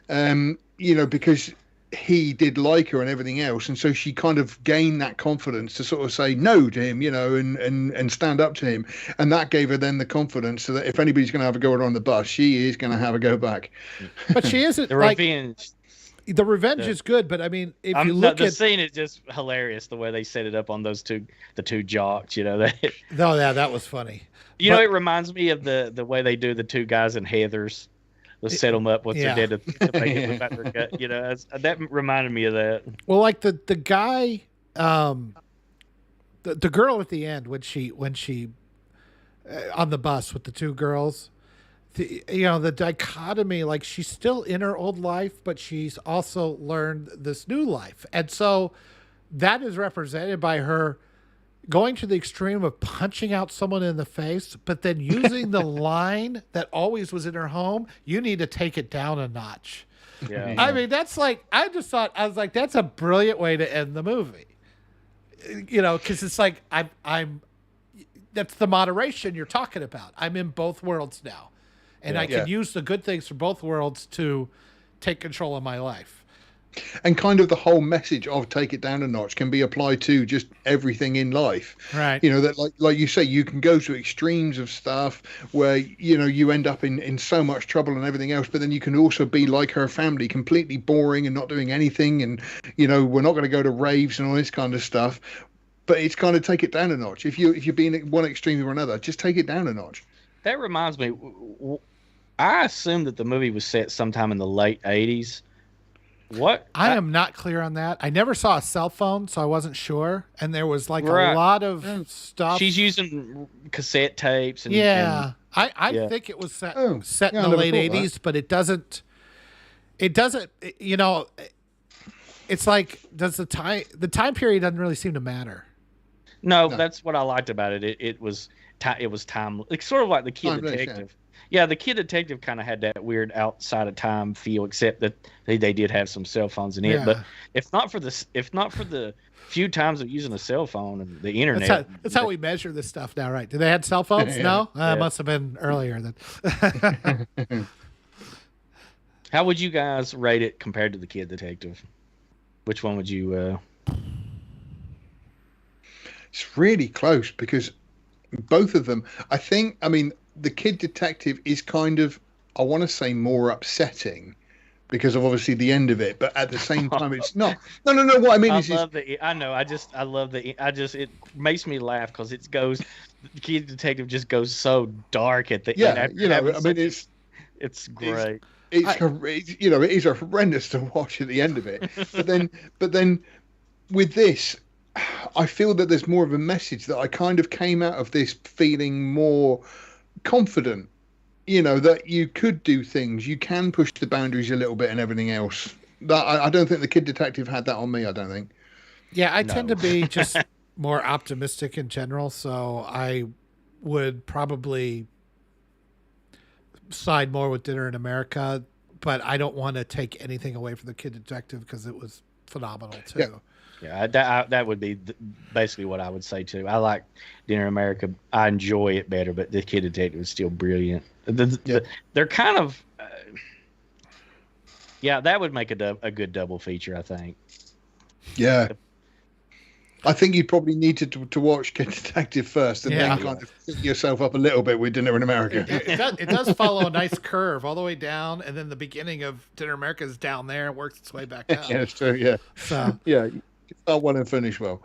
because he did like her and everything else, and so she kind of gained that confidence to sort of say no to him, and stand up to him, and that gave her then the confidence so that if anybody's going to have a go at her on the bus, she is going to have a go back. But she isn't the like revenge. The revenge is good, but I mean, if you look the at scene is just hilarious the way they set it up on the 2 jocks. that was funny. It reminds me of the way they do the 2 guys in Heathers. They'll set them up once they're dead to make it look like their gut. That reminded me of that. Well, like the guy, the girl at the end when she on the bus with the 2 girls, the dichotomy, like she's still in her old life, but she's also learned this new life, and so that is represented by her going to the extreme of punching out someone in the face, but then using the line that always was in her home, you need to take it down a notch. Yeah. I mean, that's like, I was like, that's a brilliant way to end the movie. You know, because it's like, that's the moderation you're talking about. I'm in both worlds now. And I can use the good things from both worlds to take control of my life. And kind of the whole message of take it down a notch can be applied to just everything in life. Right. You know, that like you say, you can go to extremes of stuff where, you know, you end up in so much trouble and everything else, but then you can also be like her family, completely boring and not doing anything. And, you know, we're not going to go to raves and all this kind of stuff. But it's kind of take it down a notch. If you're being at one extreme or another, just take it down a notch. That reminds me, I assume that the movie was set sometime in the late 80s. What? I am not clear on that. I never saw a cell phone, so I wasn't sure. And there was like Right. a lot of stuff. She's using cassette tapes. And, Yeah. I Yeah. think it was set Oh, in yeah, I the never late thought that. 80s, but it doesn't, you know, it's like, the time period doesn't really seem to matter. No, No. that's what I liked about it. It was time. It's sort of like the Kid Timeless, Detective. Yeah, the Kid Detective kind of had that weird outside of time feel, except that they did have some cell phones in it. Yeah. But if not for the few times of using a cell phone and the internet, That's how we measure this stuff now, right? Do they had cell phones? Yeah. No? Yeah. It must have been earlier then. How would you guys rate it compared to the Kid Detective? Which one would you? It's really close because both of them, I mean, the Kid Detective is kind of, I want to say, more upsetting because of obviously the end of it, but at the same time, it's not. No. What I mean is, I know. I love it makes me laugh because the Kid Detective just goes so dark at the end. yeah, after you know, having I mean, it's great. it's you know, it is horrendous to watch at the end of it. But then with this, I feel that there's more of a message that I kind of came out of this feeling more confident, you know, that you could do things, you can push the boundaries a little bit and everything else. That I don't think the Kid Detective had that on me. I don't think. Yeah, I No. tend to be just more optimistic in general, so I would probably side more with Dinner in America, but I don't want to take anything away from the Kid Detective because it was phenomenal too. Yeah. Yeah, that would be basically what I would say too. I like Dinner in America. I enjoy it better, but the Kid Detective is still brilliant. They're kind of, that would make a good double feature, I think. Yeah. I think you probably needed to watch Kid Detective first and then kind of pick yourself up a little bit with Dinner in America. It does follow a nice curve all the way down, and then the beginning of Dinner in America is down there and works its way back up. Yeah, it's true. Yeah. So Yeah. You start well and finish well.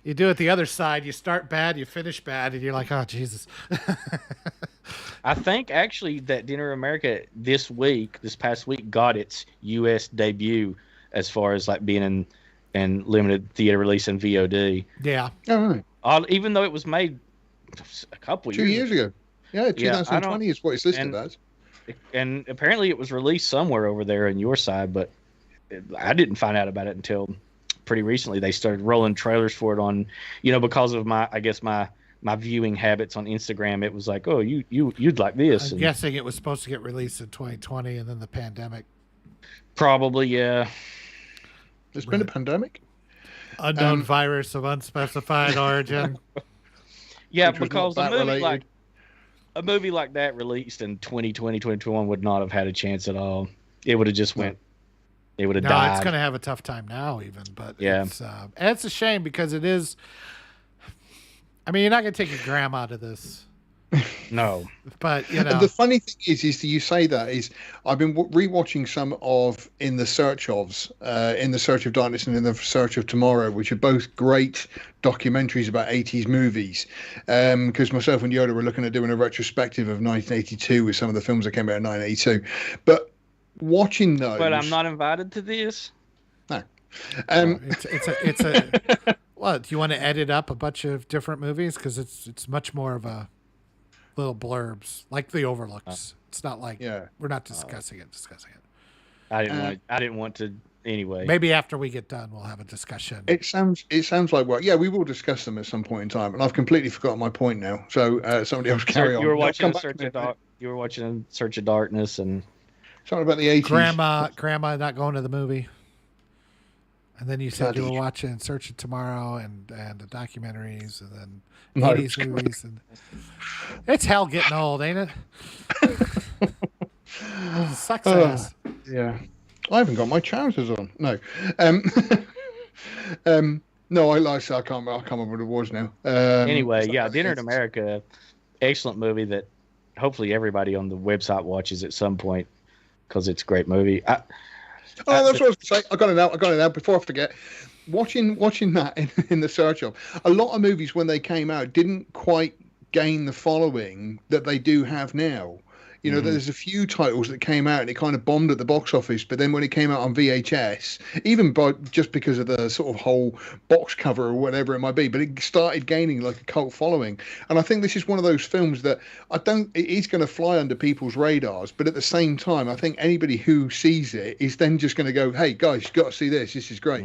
you do it the other side. You start bad, you finish bad, and you're like, oh, Jesus. I think actually that Dinner in America this past week, got its U.S. debut as far as like being in limited theater release and VOD. Yeah. All right. Even though it was made a couple 2 years ago. Yeah, 2020 is what it's listed as. And apparently it was released somewhere over there on your side, but I didn't find out about it until pretty recently. They started rolling trailers for it on, because of my viewing habits on Instagram. It was like, oh, you'd like this. I'm guessing it was supposed to get released in 2020 and then the pandemic. Probably, yeah. There's been a pandemic? Unknown virus of unspecified origin. Yeah, Which was because not that related. a movie like that released in 2020, 2021 would not have had a chance at all. It would have just went. It would have died. It's going to have a tough time now, even. But yeah, and it's a shame because it is. I mean, you're not going to take your grandma to this. No, but And the funny thing is that you say that is I've been rewatching some of In the Search of Darkness and In the Search of Tomorrow, which are both great documentaries about 80s movies. Because myself and Yoda were looking at doing a retrospective of 1982 with some of the films that came out in 1982. But watching those, but I'm not invited to this. No. It's a. What, do you want to edit up a bunch of different movies because it's much more of a little blurbs like The Overlooks. It's not like we're not discussing it. I didn't want to anyway. Maybe after we get done, we'll have a discussion. It sounds like, well, yeah, we will discuss them at some point in time, and I've completely forgotten my point now. So somebody else carry on. You were I'll watching come back Search to of it. You were watching Search of Darkness, and Something about the 80s. Grandma not going to the movie. And then you said you were Bloody- watching Search of Tomorrow and the documentaries and then No, 80s movies. And it's hell getting old, ain't it? Sucks ass. Yeah, I haven't got my trousers on. No, no, I said I can't remember what it was now. anyway, yeah, Dinner in it's- America, excellent movie that hopefully everybody on the website watches at some point because it's a great movie. Oh, that's what I was going to say. I got it out before I forget. Watching that in the search of a lot of movies when they came out didn't quite gain the following that they do have now. You know, there's a few titles that came out and it kind of bombed at the box office, but then when it came out on VHS, even just because of the sort of whole box cover or whatever it might be, but it started gaining like a cult following. And I think this is one of those films that it is going to fly under people's radars, but at the same time, I think anybody who sees it is then just going to go, "Hey guys, you've got to see this. This is great."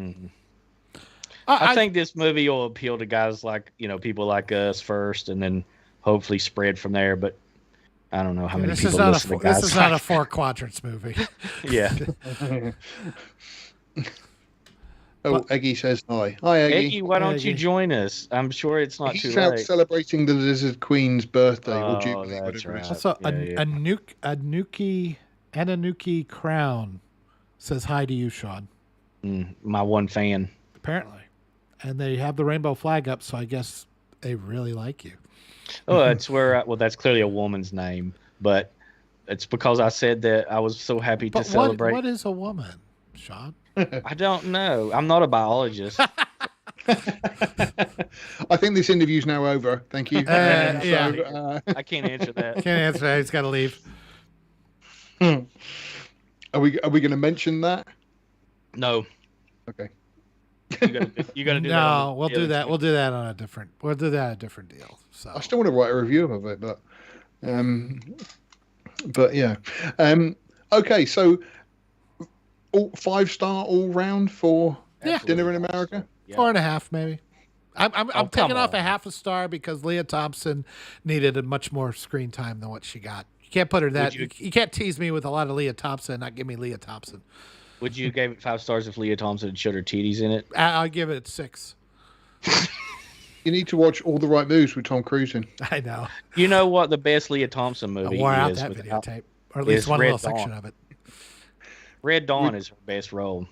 I think this movie will appeal to guys like, people like us first, and then hopefully spread from there. But I don't know how many people listen to guys. This is not a four quadrants movie. Yeah. Eggy says hi. Hi, Eggy. Eggy, why don't you Eggy. join us? I'm sure it's not He's too out late. celebrating the Lizard Queen's birthday or Oh, jubilee, that's whatever it is. right. Also, Yeah, Ananuki Crown says hi to you, Sean. My one fan. Apparently. And they have the rainbow flag up, so I guess they really like you. Oh, that's where. Well, that's clearly a woman's name, but it's because I said that I was so happy to But celebrate. what is a woman, Sean? I don't know. I'm not a biologist. I think this interview's now over. Thank you. Yeah. I can't answer that. Can't answer that. He's got to leave. Are we going to mention that? No, Okay. you gotta do that. No, we'll do that. We'll do that on a different. We'll do that on a different deal. So I still want to write a review of it, but yeah. Okay, so all 5-star all round for Yeah. Dinner in America. Yeah. 4.5 maybe. I'm Oh, taking come off a on. half a star because Leah Thompson needed a much more screen time than what she got. You can't put her that. you- You can't tease me with a lot of Leah Thompson and not give me Leah Thompson. Would you give it 5 stars if Leah Thompson had showed her titties in it? I'll give it 6. You need to watch All the Right Moves with Tom Cruise in. I know. You know what the best Leah Thompson I movie wore out is? that without- videotape, or at least is one Red little section Dawn. of it. Red Dawn is her best role.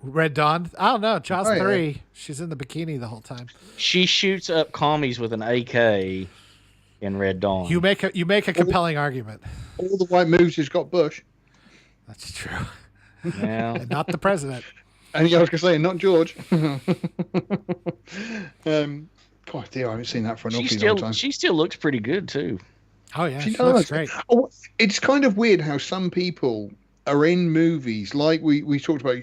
Red Dawn. I don't know. Jaws Oh, yeah. 3. She's in the bikini the whole time. She shoots up commies with an AK in Red Dawn. You make a compelling argument. All the Right Moves has got Bush. That's true. Yeah. And not the president. And I was going to say, not George. God, dear, I haven't seen that for an awfully long time. She still looks pretty good too. Oh yeah, She she looks does. great. Oh, it's kind of weird how some people are in movies like we talked about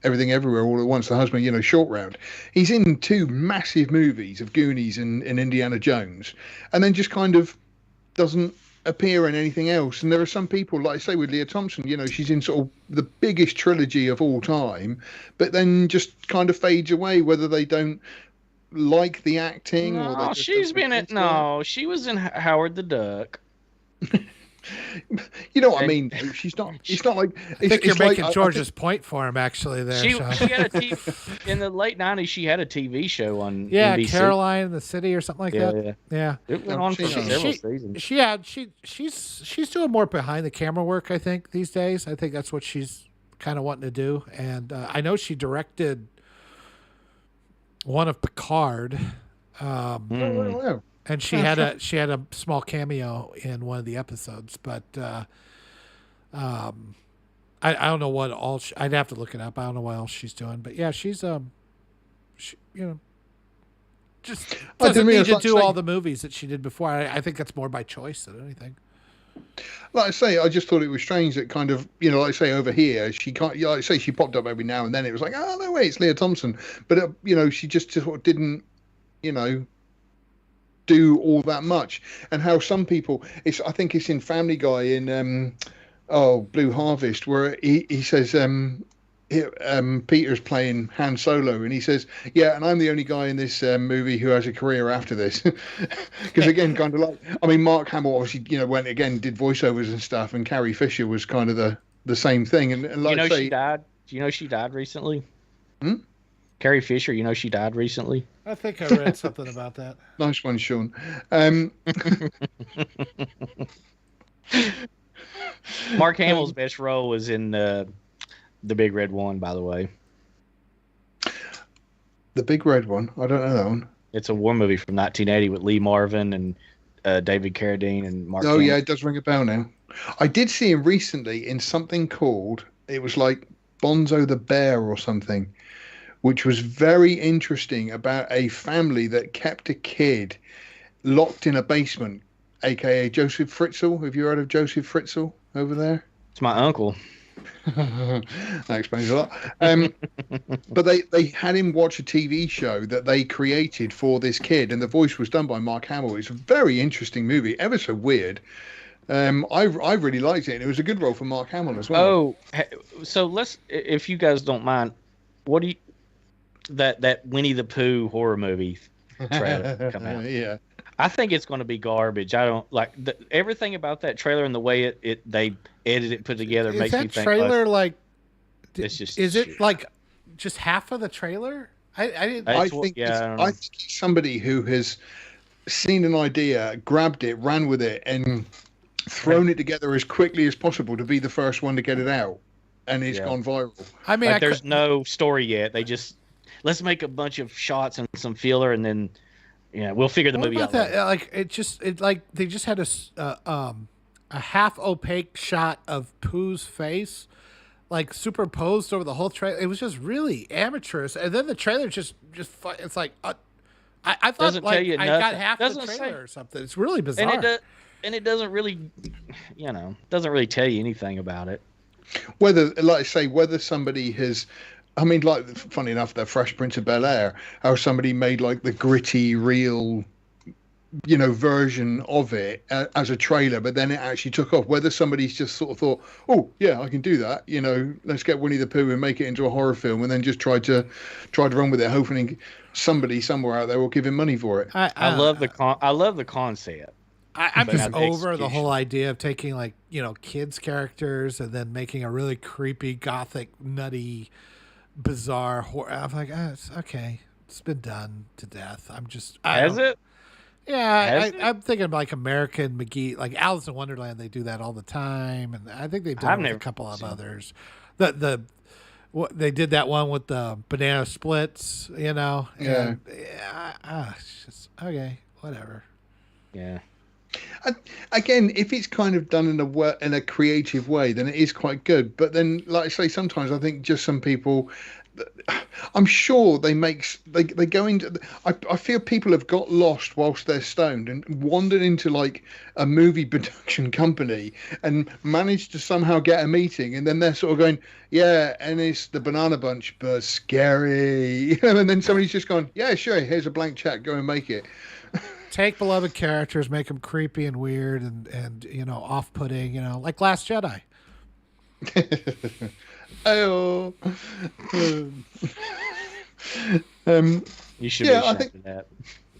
Everything Everywhere All at Once. The husband, Short Round. He's in 2 massive movies of Goonies and Indiana Jones, and then just kind of doesn't appear in anything else. And there are some people, like I say with Leah Thompson, she's in sort of the biggest trilogy of all time, but then just kind of fades away, whether they don't like the acting or they No, just she's don't been in. fit in. No, she was in Howard the Duck. You know what I mean? She's not. It's not like. I think you're making I George's point for him actually there, She Sean. had a TV, in the late '90s. She had a TV show on Yeah, NBC. Caroline in the City or something like Yeah, that. yeah. Yeah. It went on for She- several seasons. She's doing more behind the camera work, I think, these days. I think that's what she's kind of wanting to do. And I know she directed one of Picard, Wow. and she had a small cameo in one of the episodes. But I don't know what all. I'd have to look it up. I don't know what else she's doing. But yeah, she's just I doesn't didn't need mean to to do say- all the movies that she did before. I think that's more by choice than anything. Like I say, I just thought it was strange that kind of, like I say over here, she can't, like I say, she popped up every now and then. It was like, oh, no way, it's Leah Thompson. But, she just sort of didn't, do all that much. And how some people, I think it's in Family Guy in, Blue Harvest, where he says Peter's playing Han Solo, and he says, "Yeah, and I'm the only guy in this movie who has a career after this." Because again, kind of like, I mean, Mark Hamill obviously, went again, did voiceovers and stuff, and Carrie Fisher was kind of the same thing. And like she died. Do you know she died recently? Hmm? Carrie Fisher, she died recently. I think I read something about that. Nice one, Sean. Mark Hamill's best role was in the Big Red One, by the way. The Big Red One. I don't know that one. It's a war movie from 1980 with Lee Marvin and David Carradine and Mark. Oh, yeah, it does ring a bell now. I did see him recently in something called, it was like Bonzo the Bear or something, which was very interesting, about a family that kept a kid locked in a basement, aka Joseph Fritzl. Have you heard of Joseph Fritzl over there? It's my uncle. That explains a lot. But they had him watch a TV show that they created for this kid, and the voice was done by Mark Hamill. It's a very interesting movie, ever so weird. I really liked it, and it was a good role for Mark Hamill as well. Oh, so let's, if you guys don't mind, what do you, that Winnie the Pooh horror movie trailer come out? Yeah. I think it's going to be garbage. I don't like everything about that trailer and the way they edited it, put together. Is makes that me think trailer like? It's just is shit. it like just half of the trailer? I didn't. I I don't think know. it's somebody who has seen an idea, grabbed it, ran with it, and thrown it together as quickly as possible to be the first one to get it out, and it's gone viral. I mean, there's no story yet. They just, let's make a bunch of shots and some filler, and then we'll figure the movie out. That? Later. Like they just had a half opaque shot of Pooh's face, like superposed over the whole trailer. It was just really amateurish, and then the trailer just it's like I thought Doesn't like tell you I nothing. got half Doesn't the trailer say- or something. It's really bizarre. And it doesn't really, doesn't really tell you anything about it. Whether, like I say, whether somebody has, I mean, like, funny enough, the Fresh Prince of Bel-Air, how somebody made like the gritty, real, version of it as a trailer, but then it actually took off. Whether somebody's just sort of thought, oh yeah, I can do that, let's get Winnie the Pooh and make it into a horror film, and then just tried to run with it, hoping somebody somewhere out there will give him money for it. I love the concept. I'm But just not the over the whole execution. idea of taking like kids characters and then making a really creepy, gothic, nutty, bizarre horror. I'm like, it's okay. It's been done to death. Has it? Yeah, Has it? I'm thinking like American McGee, like Alice in Wonderland. They do that all the time, and I think they've done I've it with never a couple of seen it. others. What they did that one with the banana splits, Yeah. And, it's just okay, whatever. Yeah. Again, if it's kind of done in a creative way, then it is quite good. But then, like I say, sometimes I think just some people, I'm sure they go into. I feel people have got lost whilst they're stoned and wandered into like a movie production company and managed to somehow get a meeting, and then they're sort of going, yeah, and it's the Banana Bunch, but scary, and then somebody's just gone, yeah, sure, here's a blank check, go and make it. Take beloved characters, make them creepy and weird and off-putting, like Last Jedi. Oh. You should Yeah, be I ashamed think- of that.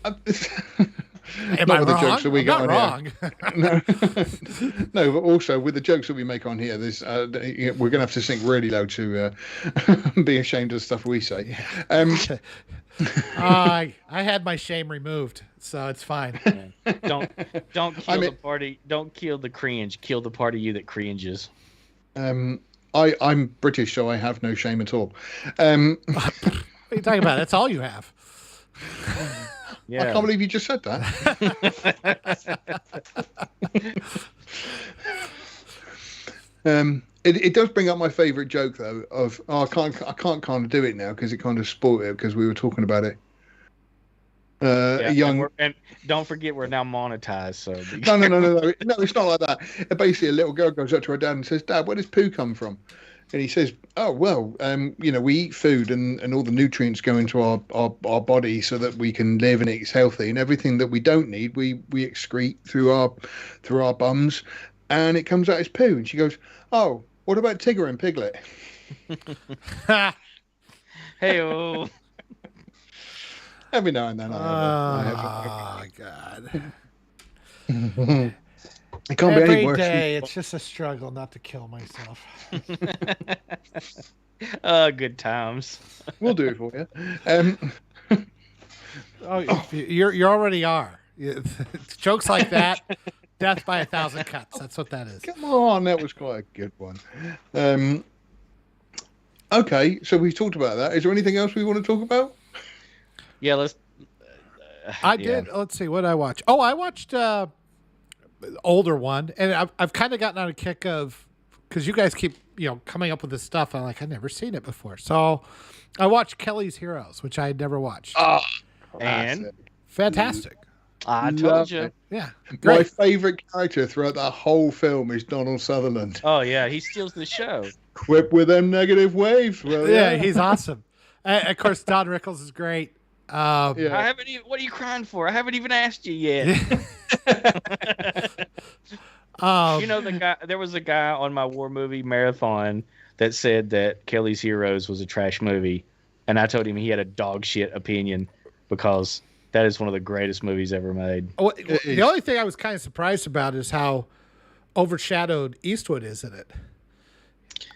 Am Not I with the wrong? jokes that we I'm got not on wrong. No, but also with the jokes that we make on here, there's we're going to have to sing really loud to be ashamed of the stuff we say. I had my shame removed, so it's fine. Yeah. Don't kill I mean- the party. Don't kill the cringe. Kill the part of you that cringes. I'm British, so I have no shame at all. What are you talking about? That's all you have. Yeah. I can't believe you just said that. It does bring up my favourite joke though. I can't kind of do it now because it kind of spoiled it because we were talking about it. Yeah, A young. and don't forget we're now monetized. So No, it's not like that. Basically, a little girl goes up to her dad and says, "Dad, where does poo come from?" And he says, "Oh well, we eat food and all the nutrients go into our body so that we can live and it's healthy, and everything that we don't need we excrete through our bums." and it comes out as poo. And she goes, "Oh, what about Tigger and Piglet?" Hey, oh, Every now and then Oh, God. It can't be any Every worse. day, it's just a struggle not to kill myself. good times. We'll do it for you. Oh, you already are. Jokes like that, death by 1,000 cuts. That's what that is. Come on, that was quite a good one. Okay, so we've talked about that. Is there anything else we want to talk about? Yeah, let's. I did. Let's see what I watched. Oh, I watched older one, and I've kind of gotten on a kick of, because you guys keep coming up with this stuff. I'm like, I've never seen it before, so I watched Kelly's Heroes, which I had never watched. Oh, And Fantastic. I told Love you. it. Yeah, My great. favourite character throughout that whole film is Donald Sutherland. Oh yeah, he steals the show. Quip with them negative waves. Well, Yeah, he's awesome. And of course, Don Rickles is great. Yeah. I haven't even. What are you crying for? I haven't even asked you yet. The guy. There was a guy on my war movie marathon that said that Kelly's Heroes was a trash movie, and I told him he had a dog shit opinion because that is one of the greatest movies ever made. The only thing I was kind of surprised about is how overshadowed Eastwood is in it.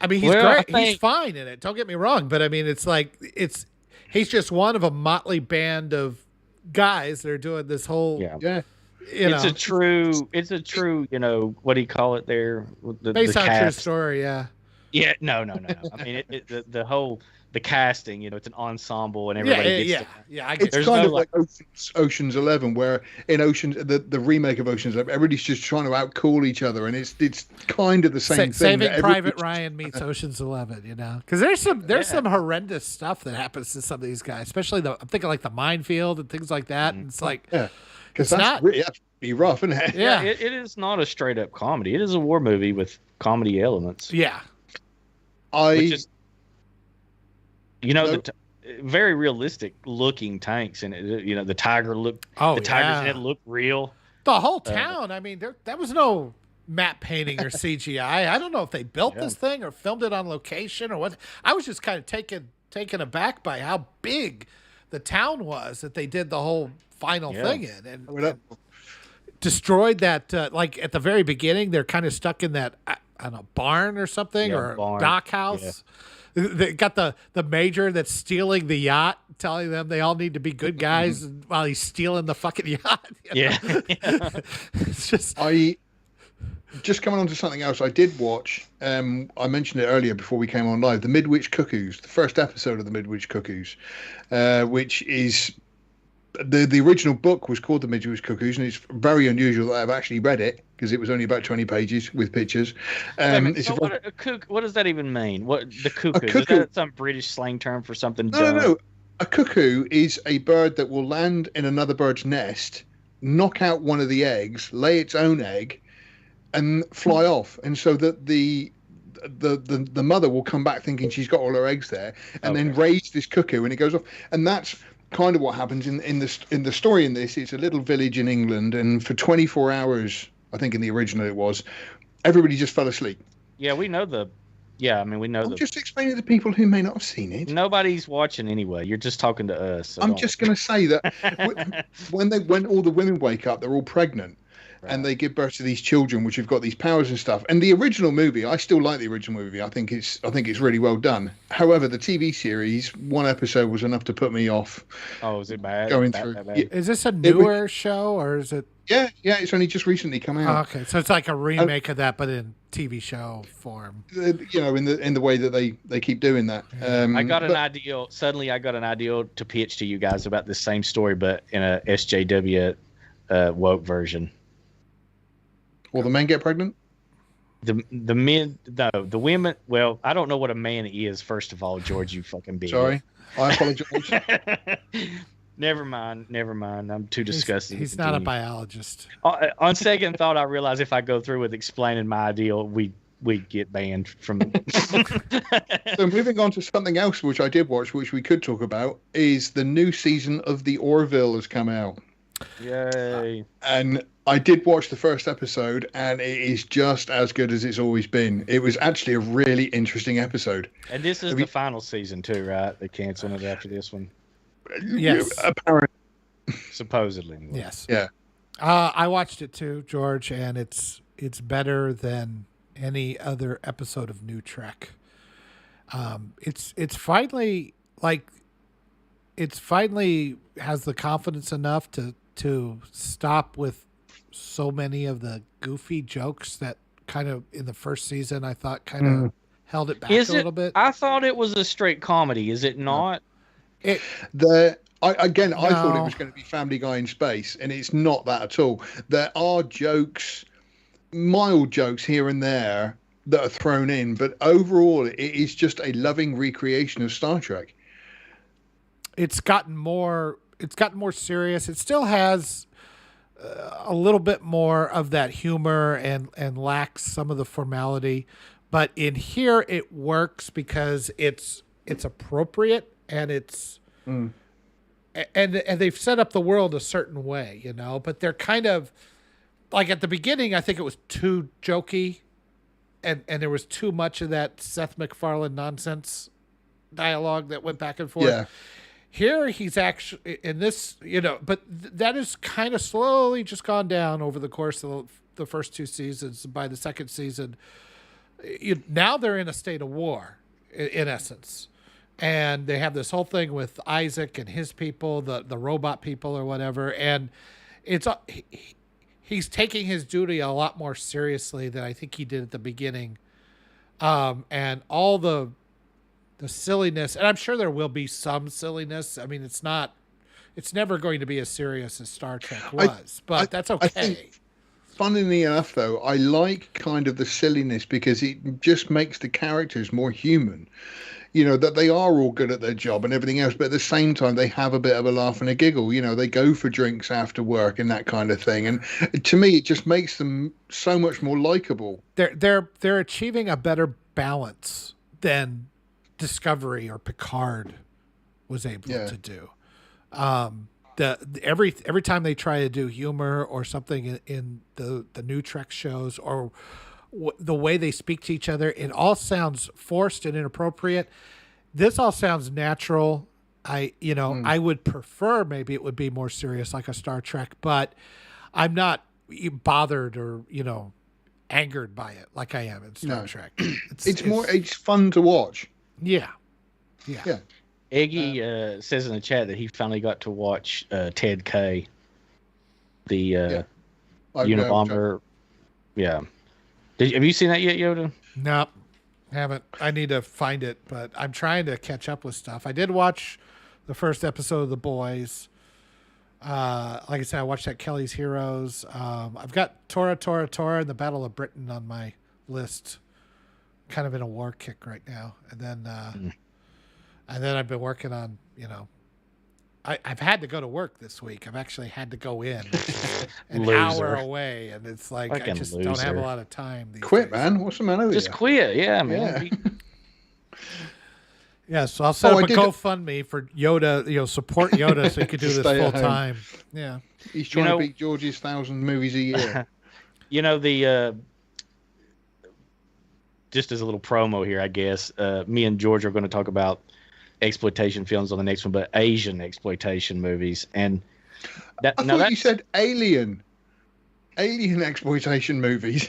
I mean, he's great. He's fine in it. Don't get me wrong, but I mean, he's just one of a motley band of guys that are doing this whole. Yeah. It's a true. What do you call it there? Based the on a true cast. story, yeah. Yeah, no. I mean, the whole casting. It's an ensemble and everybody gets. I get It's There's kind no, of like Ocean's 11, where in the remake of Ocean's 11, everybody's just trying to outcool each other, and it's kind of the same thing. Saving Private Ryan meets Ocean's 11, because there's some horrendous stuff that happens to some of these guys, especially I'm thinking like the minefield and things like that. And it's like, because that's pretty rough, isn't it? Yeah. It is not a straight up comedy. It is a war movie with comedy elements. Yeah. Which is, very realistic looking tanks in it. The tiger looked. The tigers in it look real. The whole town. I mean, that was no matte painting or CGI. I don't know if they built this thing or filmed it on location or what. I was just kind of taken aback by how big the town was that they did the whole final thing in, and destroyed that. Like at the very beginning, they're kind of stuck in that I don't know, barn or something, or dock house. Yeah. They got the major that's stealing the yacht, telling them they all need to be good guys while he's stealing the fucking yacht. Yeah. It's just. Just coming on to something else, I did watch. I mentioned it earlier before we came on live. The Midwich Cuckoos, the first episode of the Midwich Cuckoos, which is the original book was called The Midwich Cuckoos, and it's very unusual that I've actually read it because it was only about 20 pages with pictures. What does that even mean? What the cuckoo? Is that some British slang term for something? No. A cuckoo is a bird that will land in another bird's nest, knock out one of the eggs, lay its own egg, and fly off. And so that the mother will come back thinking she's got all her eggs there, and then raise this cuckoo, and it goes off. And that's kind of what happens in the story. In this, it's a little village in England, and for 24 hours, I think in the original it was, everybody just fell asleep. Yeah, we know the. Yeah, I mean, we know. I'm just explaining to people who may not have seen it. Nobody's watching anyway. You're just talking to us. So I'm just going to say that when all the women wake up, they're all pregnant. Right. And they give birth to these children, which have got these powers and stuff. And the original movie, I still like the original movie. I think it's really well done. However, the TV series, one episode was enough to put me off. Oh, is it bad? Going bad, through. Bad? Is this a newer show or is it? Yeah, it's only just recently come out. Oh, okay, so it's like a remake of that, but in TV show form. In the way that they keep doing that. I got an ideal. Suddenly, I got an ideal to pitch to you guys about the same story, but in a SJW woke version. Will the men get pregnant? The men, no, the women. Well, I don't know what a man is. First of all, George, you fucking bitch. Sorry, I apologize. Never mind. I'm too disgusted. He's not a biologist. On second thought, I realize if I go through with explaining my ideal, we get banned from. So moving on to something else, which I did watch, which we could talk about, is the new season of The Orville has come out. Yay! And I did watch the first episode, and it is just as good as it's always been. It was actually a really interesting episode. And this is Have the you- final season too, right? They're canceling it after this one, Yes. Apparently, supposedly. Anyway. Yes. yeah. I watched it too, George, and it's better than any other episode of New Trek. It's finally like it's finally has the confidence enough to stop with so many of the goofy jokes that kind of in the first season I thought kind of held it back Is a it? little bit. I thought it was a straight comedy. Is it not? It, I thought it No. was going to be Family Guy in space, and it's not that at all. There are jokes, mild jokes here and there that are thrown in, but overall, it is just a loving recreation of Star Trek. it's gotten more serious. It still has a little bit more of that humor and lacks some of the formality, but in here it works because it's appropriate and it's and they've set up the world a certain way, you know, but they're kind of like at the beginning I think it was too jokey and there was too much of that Seth MacFarlane nonsense dialogue that went back and forth. Yeah. Here he's actually in this, you know, but that has kind of slowly just gone down over the course of the first two seasons. By the second season, now they're in a state of war, in essence, and they have this whole thing with Isaac and his people, the robot people or whatever, and it's he's taking his duty a lot more seriously than I think he did at the beginning, and all the silliness, and I'm sure there will be some silliness. I mean, it's never going to be as serious as Star Trek was, but that's okay. I think, funnily enough, though, I like kind of the silliness because it just makes the characters more human. You know, that they are all good at their job and everything else, but at the same time, they have a bit of a laugh and a giggle. You know, they go for drinks after work and that kind of thing. And to me, it just makes them so much more likable. They're achieving a better balance than Discovery or Picard was able to do. Every time they try to do humor or something in the new Trek shows or the way they speak to each other, it all sounds forced and inappropriate. This all sounds natural. I would prefer maybe it would be more serious like a Star Trek, but I'm not bothered or, angered by it like I am in Star Trek. It's fun to watch. Yeah. Iggy says in the chat that he finally got to watch Ted K, the Unabomber. Yeah. Have you seen that yet, Yoda? Nope, haven't. I need to find it, but I'm trying to catch up with stuff. I did watch the first episode of The Boys. Like I said, I watched that Kelly's Heroes. I've got Tora and the Battle of Britain on my list. Kind of in a war kick right now, and then I've been working on. I've had to go to work this week. I've actually had to go in an hour away, and it's like I just don't have a lot of time. Quit, man. What's the matter with you? Just quit. Yeah, man. Yeah, so I'll set up a GoFundMe for Yoda, support Yoda so he could do this full time. Yeah. He's trying to beat George's 1,000 movies a year. Just as a little promo here, I guess, me and George are going to talk about exploitation films on the next one, but Asian exploitation movies. And I thought you said alien exploitation movies.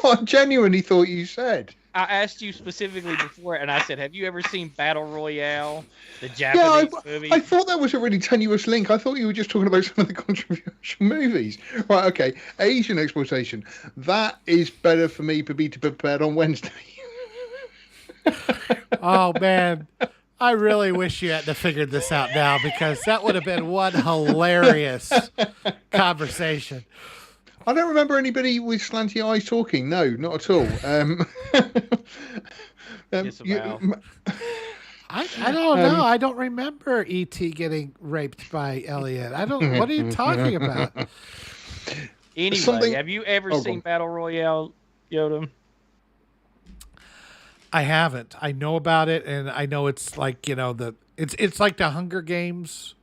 I genuinely thought you said. I asked you specifically before, and I said, have you ever seen Battle Royale, the Japanese movie? I thought that was a really tenuous link. I thought you were just talking about some of the controversial movies. Right, okay. Asian exploitation. That is better for me to be prepared on Wednesday. Oh, man. I really wish you hadn't figured this out now, because that would have been one hilarious conversation. I don't remember anybody with slanty eyes talking. No, not at all. I don't know. I don't remember E.T. getting raped by Elliot. What are you talking about? Anyway, have you ever seen Battle Royale, Yoda? I haven't. I know about it, and I know it's like it's like the Hunger Games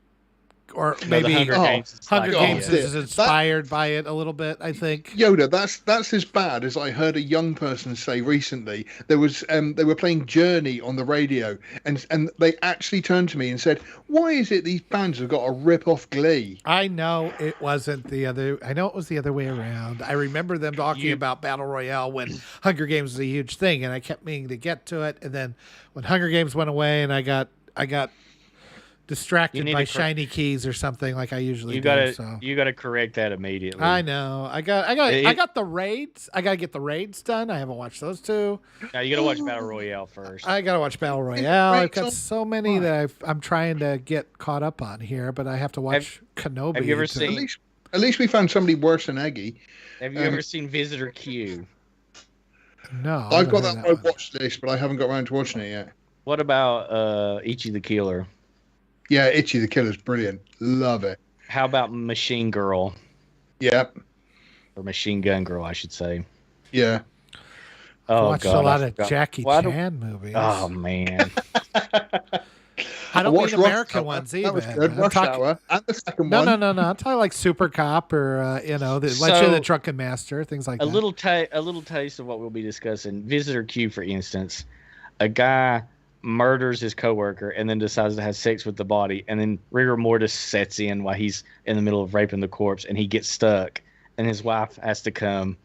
or No, maybe the Hunger Oh, Games. Is Hunger like, Games yeah. is inspired by it a little bit, I think. Yoda, that's as bad as I heard a young person say recently. There was they were playing Journey on the radio, and they actually turned to me and said, "Why is it these bands have got to rip off Glee?" I know it wasn't the other. I know it was the other way around. I remember them talking You- about Battle Royale when Hunger Games was a huge thing, and I kept meaning to get to it. And then when Hunger Games went away, and I got distracted need by to cor- shiny keys or something like I usually You do. gotta So you gotta correct that immediately. I know. I got the raids. I gotta get the raids done. I haven't watched those two. Now you gotta watch Battle Royale first. I gotta watch Battle Royale. I've got Raids so many that I'm trying to get caught up on here, but I have to watch Kenobi. have you ever to- seen- At least we found somebody worse than Eggy. Have you ever seen Visitor Q? No, I I've haven't got heard that on one. my watch list, but I haven't got around to watching it yet. What about Ichi the Killer? Yeah, Itchy the Killer's brilliant. Love it. How about Machine Girl Yeah, or Machine Gun Girl, I should say? yeah. Oh Watched God, a lot I of forgot. Jackie Why do- Chan movies. Oh man, I don't watched mean Rush American Hour. ones That either. was good. I'm Rush talking- Hour and the second No, one. no. I'm talking like Super Cop or the Legend So- of the Drunken Master, things like a that. little taste of what we'll be discussing. Visitor Q, for instance, a guy murders his coworker and then decides to have sex with the body, and then rigor mortis sets in while he's in the middle of raping the corpse, and he gets stuck, and his wife has to come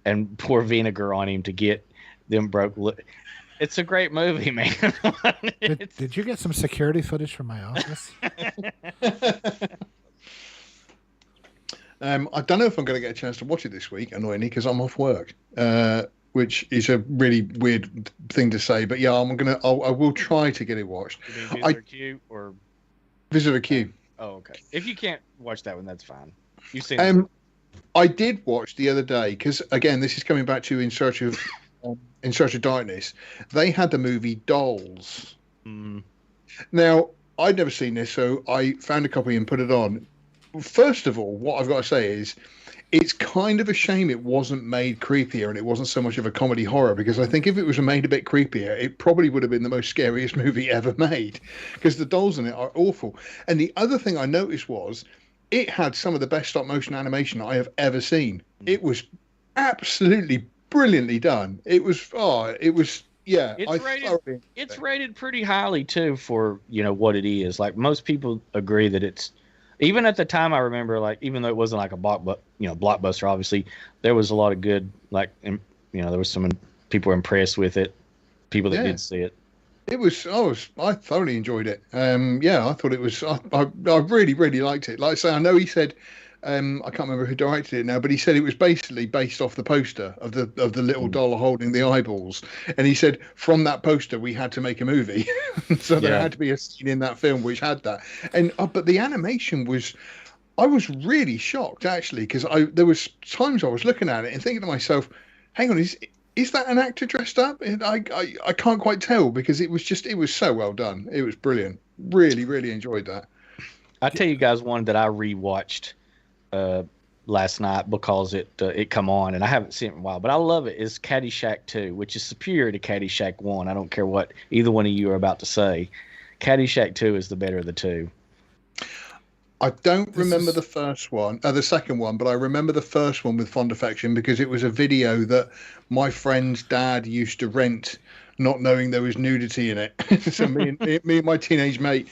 and pour vinegar on him to get them broke. It's a great movie, man. Did you get some security footage from my office? I don't know if I'm going to get a chance to watch it this week, annoyingly, because I'm off work, which is a really weird thing to say. But yeah, I will try to get it watched. You mean Visitor Q or Visitor Q. oh, okay. If you can't watch that one, that's fine. You've seen it. I did watch the other day because again, this is coming back to In Search of Darkness. They had the movie Dolls. Mm. Now, I'd never seen this, so I found a copy and put it on. First of all, what I've got to say is it's kind of a shame it wasn't made creepier and it wasn't so much of a comedy horror, because I think if it was made a bit creepier, it probably would have been the most scariest movie ever made, because the dolls in it are awful. And the other thing I noticed was it had some of the best stop motion animation I have ever seen. It was absolutely brilliantly done. Yeah, It's I rated- thoroughly- It's rated pretty highly too for what it is. Like most people agree that it's, even at the time I remember, like even though it wasn't like a blockbuster, obviously there was a lot of good, like there was some people were impressed with it, people that Yeah. did see it. It was. I thoroughly enjoyed it. Yeah, I thought it was. I really, really liked it. Like I say, I know he said, I can't remember who directed it now, but he said it was basically based off the poster of the little doll holding the eyeballs, and he said from that poster we had to make a movie, so there Yeah. had to be a scene in that film which had that. And but the animation was. I was really shocked actually, because there was times I was looking at it and thinking to myself, "Hang on, is that an actor dressed up?" And I can't quite tell, because it was so well done. It was brilliant. Really, really enjoyed that. I tell you guys one that I rewatched last night because it come on, and I haven't seen it in a while, but I love it. Is Caddyshack 2, which is superior to Caddyshack 1. I don't care what either one of you are about to say. Caddyshack 2 is the better of the two. I don't remember is- the second one, but I remember the first one with fond affection, because it was a video that my friend's dad used to rent, not knowing there was nudity in it. So me and my teenage mate,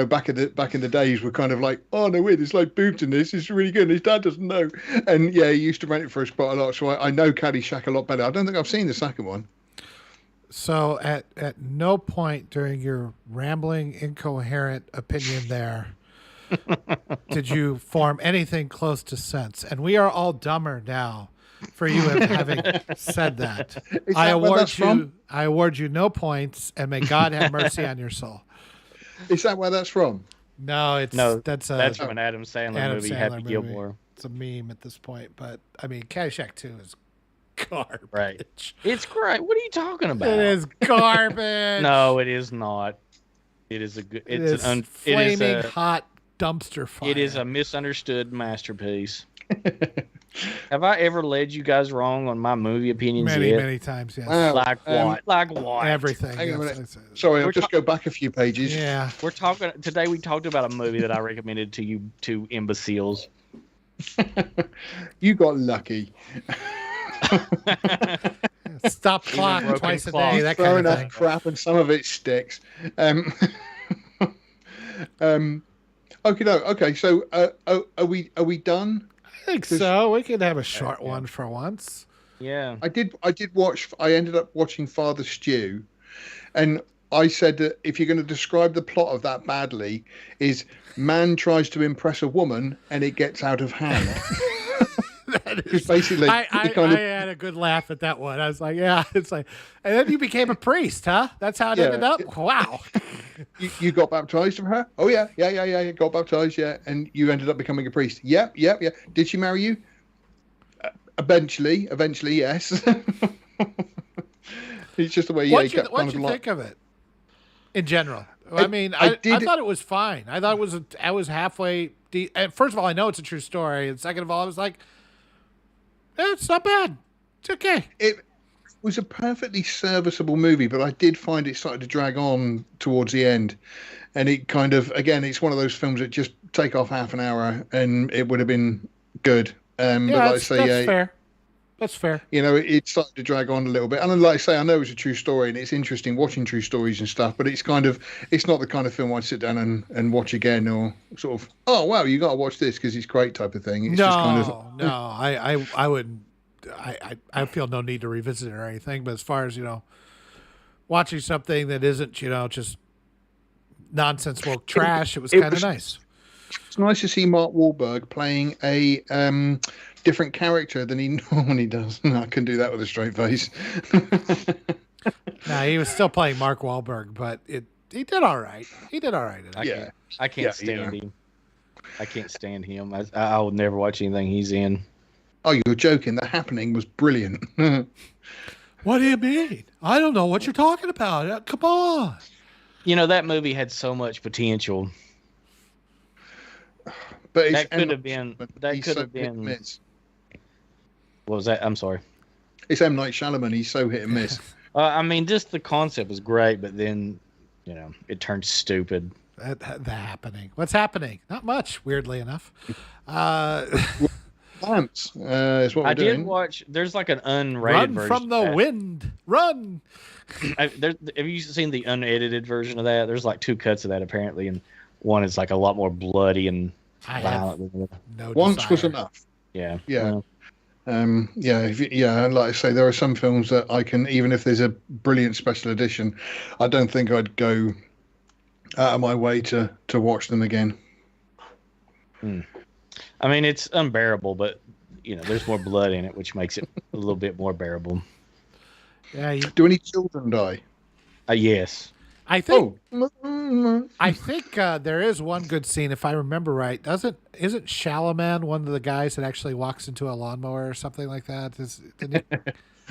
back in the days, were kind of like, "Oh no, wait, there's like boobs in this. It's really good." And his dad doesn't know, and yeah, he used to rent it for us quite a lot. So I know Caddyshack a lot better. I don't think I've seen the second one. So at no point during your rambling, incoherent opinion there did you form anything close to sense. And we are all dumber now for you having said that. Is that where that's from? I award you no points, and may God have mercy on your soul. Is that where that's from? No, that's from an Adam Sandler Adam movie, Sandler Happy movie. Gilmore. It's a meme at this point, but I mean, Caddyshack 2 is garbage. Right. It's great. What are you talking about? It is garbage. No, it is not. It is a good. It It's is an. flaming hot dumpster fire. It is a misunderstood masterpiece. Have I ever led you guys wrong on my movie opinions Many, yet? many times, yes. Wow. Like what? Like what? Everything. Hang on a yes, minute. yes. Sorry, I'll We're just go back a few pages. Yeah. We're talking today. We talked about a movie that I recommended to you two imbeciles. You got lucky. Stop clock broken twice a clock. day, that kind Throwing of out thing. crap and some of it sticks. Okay, no, okay. So, are we done? I think so. We could have a short one for once. Yeah. I did watch. I ended up watching Father Stew, and I said that if you're going to describe the plot of that badly, is man tries to impress a woman and it gets out of hand. Because basically, I he kind of had a good laugh at that one. I was like, yeah, it's like, and then you became a priest, huh? That's how it Yeah. ended up? Wow. you got baptized from her. Oh yeah, you got baptized, yeah, and you ended up becoming a priest. Yep. Did she marry you? Eventually, yes. It's just the way. What'd Yeah, you think of it in general? I mean, I did- thought it was fine. I thought it was, I was halfway. And first of all, I know it's a true story. And second of all, I was like, it's not bad. It's okay. It was a perfectly serviceable movie, but I did find it started to drag on towards the end, and it kind of, again, it's one of those films that just take off half an hour and it would have been good. Yeah, but like I that's say, fair. That's fair. you know, it started to drag on a little bit. And like I say, I know it's a true story and it's interesting watching true stories and stuff, but it's not the kind of film I'd sit down and watch again, or sort of, oh, wow, you got to watch this because it's great type of thing. It's No, just kind of, no, I wouldn't. I feel no need to revisit it or anything. But as far as watching something that isn't just nonsensical trash, it was kind of nice. it's nice to see Mark Wahlberg playing a different character than he normally does. No, I can do that with a straight face. Nah, he was still playing Mark Wahlberg, but he did all right. He did all right. In it. Yeah. I can't stand him. I can't stand him. I will never watch anything he's in. Oh, you're joking. The Happening was brilliant. What do you mean? I don't know what you're talking about. Come on. That movie had so much potential. But That could have been. That he's could so have hit and been. miss. What was that? I'm sorry. It's M. Night Shyamalan. He's so hit and miss. I mean, just the concept was great, but then, it turned stupid. The Happening. What's happening? Not much, weirdly enough. Plants is what we're I doing. did watch. There's like an unrated Run version. from the of that. wind. Run. Have you seen the unedited version of that? There's like 2 cuts of that apparently, and one is like a lot more bloody and I have violent. than the other. no Once was desire. enough. Yeah. Yeah. Well, Like I say, there are some films that I can, even if there's a brilliant special edition, I don't think I'd go out of my way to watch them again. I mean, it's unbearable, but there's more blood in it, which makes it a little bit more bearable. Yeah, Do any children die? Yes. I think Oh, I think there is one good scene, if I remember right. Isn't Shalaman one of the guys that actually walks into a lawnmower or something like that?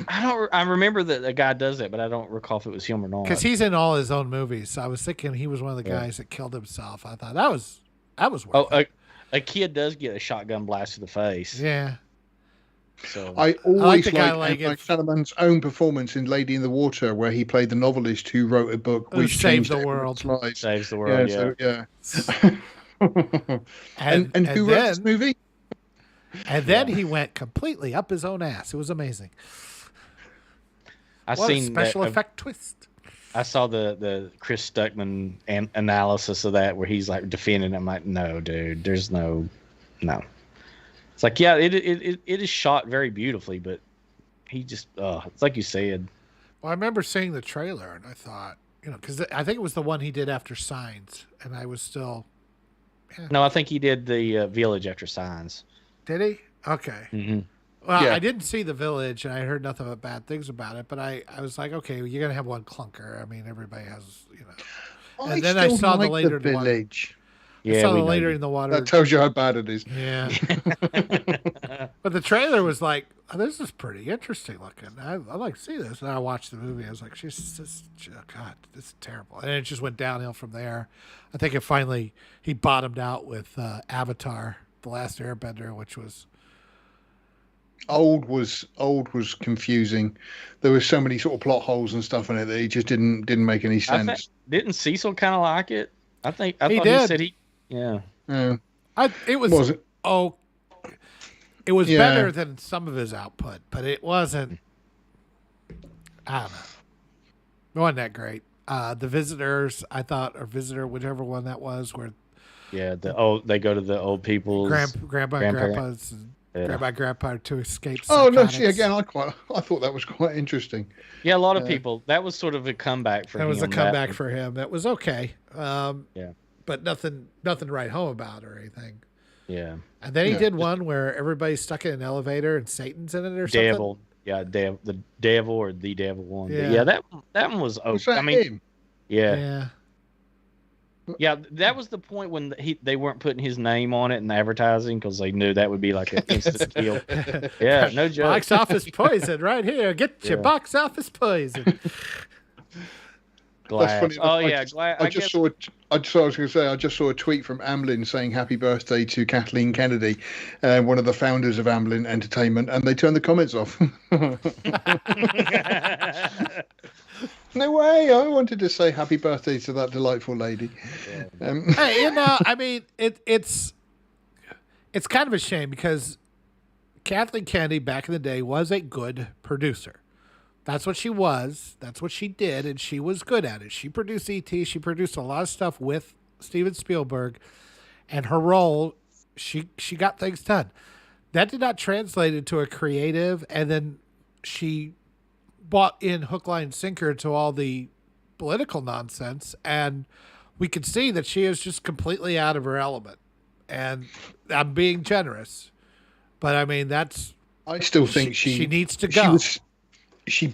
I remember that a guy does that, but I don't recall if it was him or not. Because he's in all his own movies. So I was thinking he was one of the guys that killed himself. I thought that was worth it. A kid does get a shotgun blast to the face. Yeah. So I like always the guy liked like M. Night Shyamalan's own performance in Lady in the Water, where he played the novelist who wrote a book Who which saved changed the everyone's world. lives. saves the world. Yeah. And who wrote this movie? And then he went completely up his own ass. It was amazing. I What a seen special that, effect twist. I saw the Chris Stuckman analysis of that where he's like defending it. I'm like, no, dude, there's no. It's like, yeah, it is shot very beautifully, but he just, it's like you said. Well, I remember seeing the trailer and I thought, because I think it was the one he did after Signs, and I was still. No, I think he did the Village after Signs. Did he? Okay. Mm-hmm. Well, Yeah. I didn't see The Village, and I heard nothing but bad things about it. But I was like, okay, well, you're gonna have one clunker. I mean, everybody has, And then I still saw the like later in the water. Village. I Yeah, saw we the know later you. in the water. That tells you how bad it is. Yeah. But the trailer was like, oh, this is pretty interesting looking. I'd like to see this. And I watched the movie. I was like, God, this is terrible. And it just went downhill from there. I think he bottomed out with Avatar, The Last Airbender, which was Old was confusing. There were so many sort of plot holes and stuff in it that it just didn't make any sense. Didn't Cecil kind of like it? I He thought did. he said yeah. It was Wasn't. oh, it was Yeah. better than some of his output, but it wasn't. I don't know. It wasn't that great. The Visitors, I thought, or Visitor, whichever one that was, where Yeah, they go to the old people's grandpa and grandparent. grandpa's and Yeah. grandpa and grandpa to escape. Oh no! psychotics. See, again, I thought that was quite interesting. Yeah, a lot of people. That was sort of a comeback for That him. was a comeback for him. That was okay. Yeah. But nothing to write home about or anything. Yeah. And then he Yeah. did one where everybody's stuck in an elevator and Satan's in it or something. Devil. Yeah, the devil or the devil one. But Yeah. yeah, that one was Was okay. that I mean, him? yeah. Yeah. That was the point when they weren't putting his name on it in advertising because they knew that would be like an instant kill. Yeah, no joke. Box office poison right here. Get your Yeah. box office poison. Glass. That's funny. Oh I yeah, just, Glass. I just saw. I was going to say. I just saw a tweet from Amblin saying "Happy birthday" to Kathleen Kennedy, one of the founders of Amblin Entertainment, and they turned the comments off. No way! I wanted to say happy birthday to that delightful lady. Hey, I mean, it's kind of a shame because Kathleen Kennedy back in the day was a good producer. That's what she was. That's what she did, and she was good at it. She produced E.T. She produced a lot of stuff with Steven Spielberg, and her role, she got things done. That did not translate into a creative, and then she bought in hook, line, sinker to all the political nonsense, and we could see that she is just completely out of her element. And I'm being generous, but I mean I still think she needs to go. She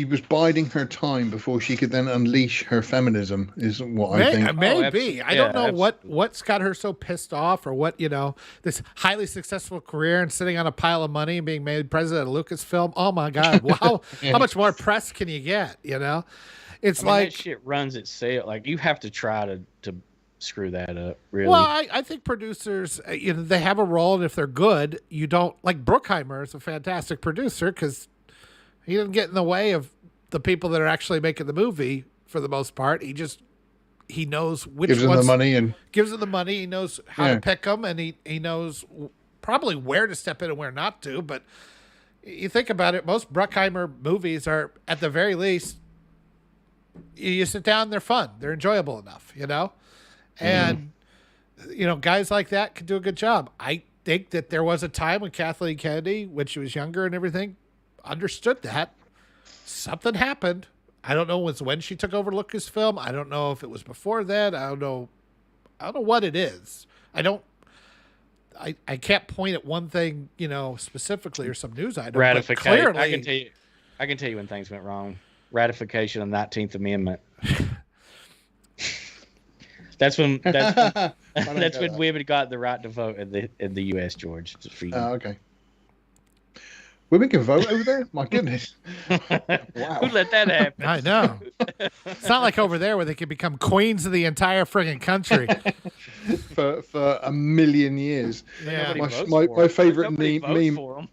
was biding her time before she could then unleash her feminism. Is what I think. Maybe. absolutely. I don't know Yeah, what's got her so pissed off, or what, this highly successful career and sitting on a pile of money and being made president of Lucasfilm. Oh my God. Wow. How much more press can you get? It's I mean, like, that shit runs itself. Like you have to try to screw that up. Really. well, I think producers, they have a role, and if they're good, you don't, like Bruckheimer is a fantastic producer because he doesn't get in the way of the people that are actually making the movie for the most part. He knows which Gives them ones, the money and gives them the money. He knows how to pick them, and he knows probably where to step in and where not to. But you think about it, most Bruckheimer movies are, at the very least, you sit down, they're fun, they're enjoyable enough, and guys like that can do a good job. I think that there was a time when Kathleen Kennedy, when she was younger and everything, understood that something happened. I don't know when she took over Lucasfilm. I don't know if it was before that. I don't know what it is. I can't point at one thing, specifically, or some news item. Ratification. But clearly, I can tell you when things went wrong. Ratification of the 19th Amendment. That's when women got the right to vote in the U.S. George. Just for you. oh, okay. Women can vote over there. My goodness. Wow. Who let that happen? I know. It's not like over there where they can become queens of the entire friggin' country. for a million years. Yeah. Nobody votes my for 'em. favorite Nobody votes meme. for 'em.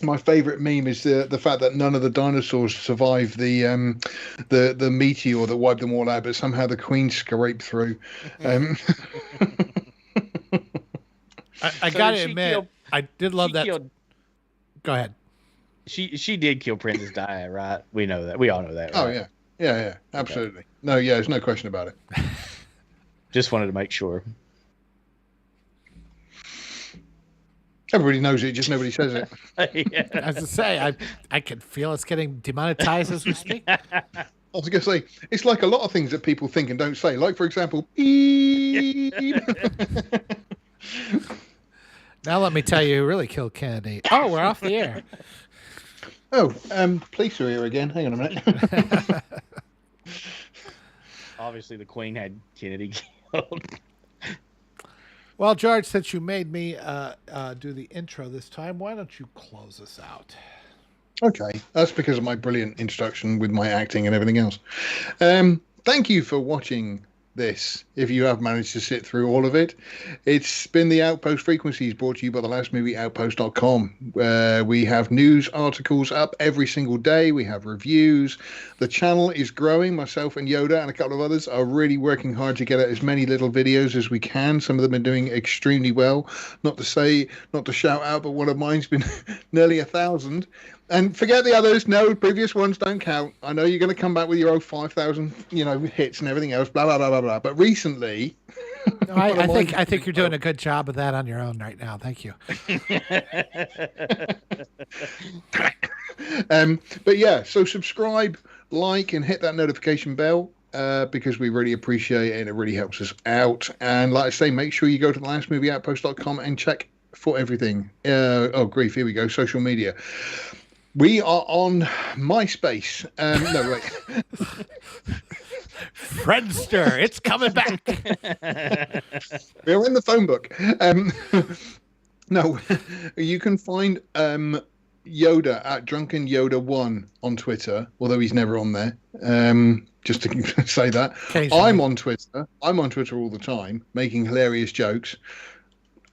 My favorite meme is the fact that none of the dinosaurs survived the meteor that wiped them all out, but somehow the Queen scraped through. I So gotta she admit, killed- I did love She that. killed- Go ahead. She did kill Princess Di, right? We know that. We all know that. Right? Oh yeah, absolutely. No, yeah, there's no question about it. Just wanted to make sure. Everybody knows it, just nobody says it. Yeah. As I say, I can feel us getting demonetized as we speak. I was going to say, it's like a lot of things that people think and don't say. Like, for example, beep. Now let me tell you who really killed Kennedy. Oh, we're off the air. Oh, police are here again. Hang on a minute. Obviously, the Queen had Kennedy killed. Well, George, since you made me do the intro this time, why don't you close us out? Okay, that's because of my brilliant introduction with my acting and everything else. Thank you for watching this if you have managed to sit through all of it. It's been the Outpost Frequencies, brought to you by thelastmovieoutpost.com, where we have news articles up every single day. We have reviews. The channel is growing. Myself and Yoda and a couple of others are really working hard to get out as many little videos as we can. Some of them are doing extremely well. Not to shout out, but one of mine's been nearly 1,000. And forget the others. No, previous ones don't count. I know you're going to come back with your old 5,000, hits and everything else. Blah blah blah blah blah. But recently, No, I think you're doing a good job of that on your own right now. Thank you. But yeah, so subscribe, like, and hit that notification bell. Because we really appreciate it and it really helps us out. And like I say, make sure you go to thelastmovieoutpost.com and check for everything. Grief, here we go. Social media. We are on MySpace. No, wait. Friendster, it's coming back. We're in the phone book. No, you can find Yoda at Drunken Yoda 1 on Twitter, although he's never on there. Just to say that. I'm on Twitter. I'm on Twitter all the time, making hilarious jokes.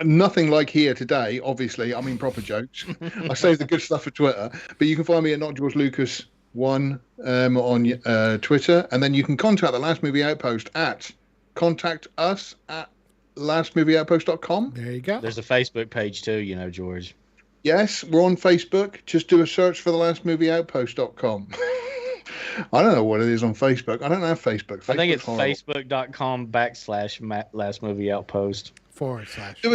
Nothing like here today, obviously. I mean, proper jokes. I save the good stuff for Twitter. But you can find me at Not George Lucas 1 on Twitter. And then you can contact the Last Movie Outpost at contact us at lastmovieoutpost.com. There you go. There's a Facebook page too, George. Yes, we're on Facebook. Just do a search for the lastmovieoutpost.com. I don't know what it is on Facebook. I don't have Facebook. I think it's facebook.com/lastmovieoutpost.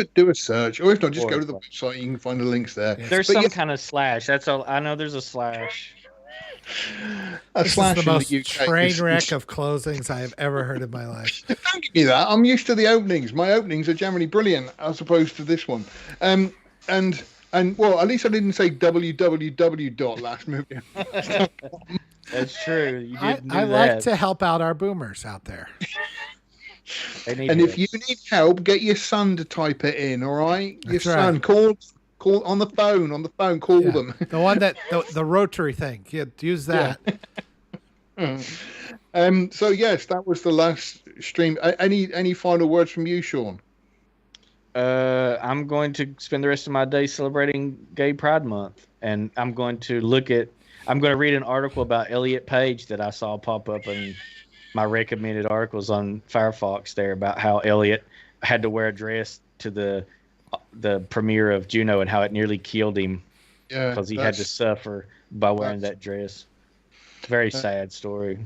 / Do a search, or if not, just go to the website. You can find the links there. Yes. There's some kind of slash. That's all. I know there's a slash. This is the most train wreck of closings I have ever heard in my life. Don't give me that. I'm used to the openings. My openings are generally brilliant as opposed to this one. And well, at least I didn't say www.lastmovie. That's true. You didn't do I that. like to help out our boomers out there. And if you need help, get your son to type it in. All right, your son. Right. Call on the phone. Call them. The one that the rotary thing. Use that. Yeah. So yes, that was the last stream. Any final words from you, Sean? I'm going to spend the rest of my day celebrating Gay Pride Month, and I'm going to read an article about Elliot Page that I saw pop up in my recommended articles on Firefox there about how Elliot had to wear a dress to the premiere of Juno and how it nearly killed him because he had to suffer by wearing that dress. It's a very sad story.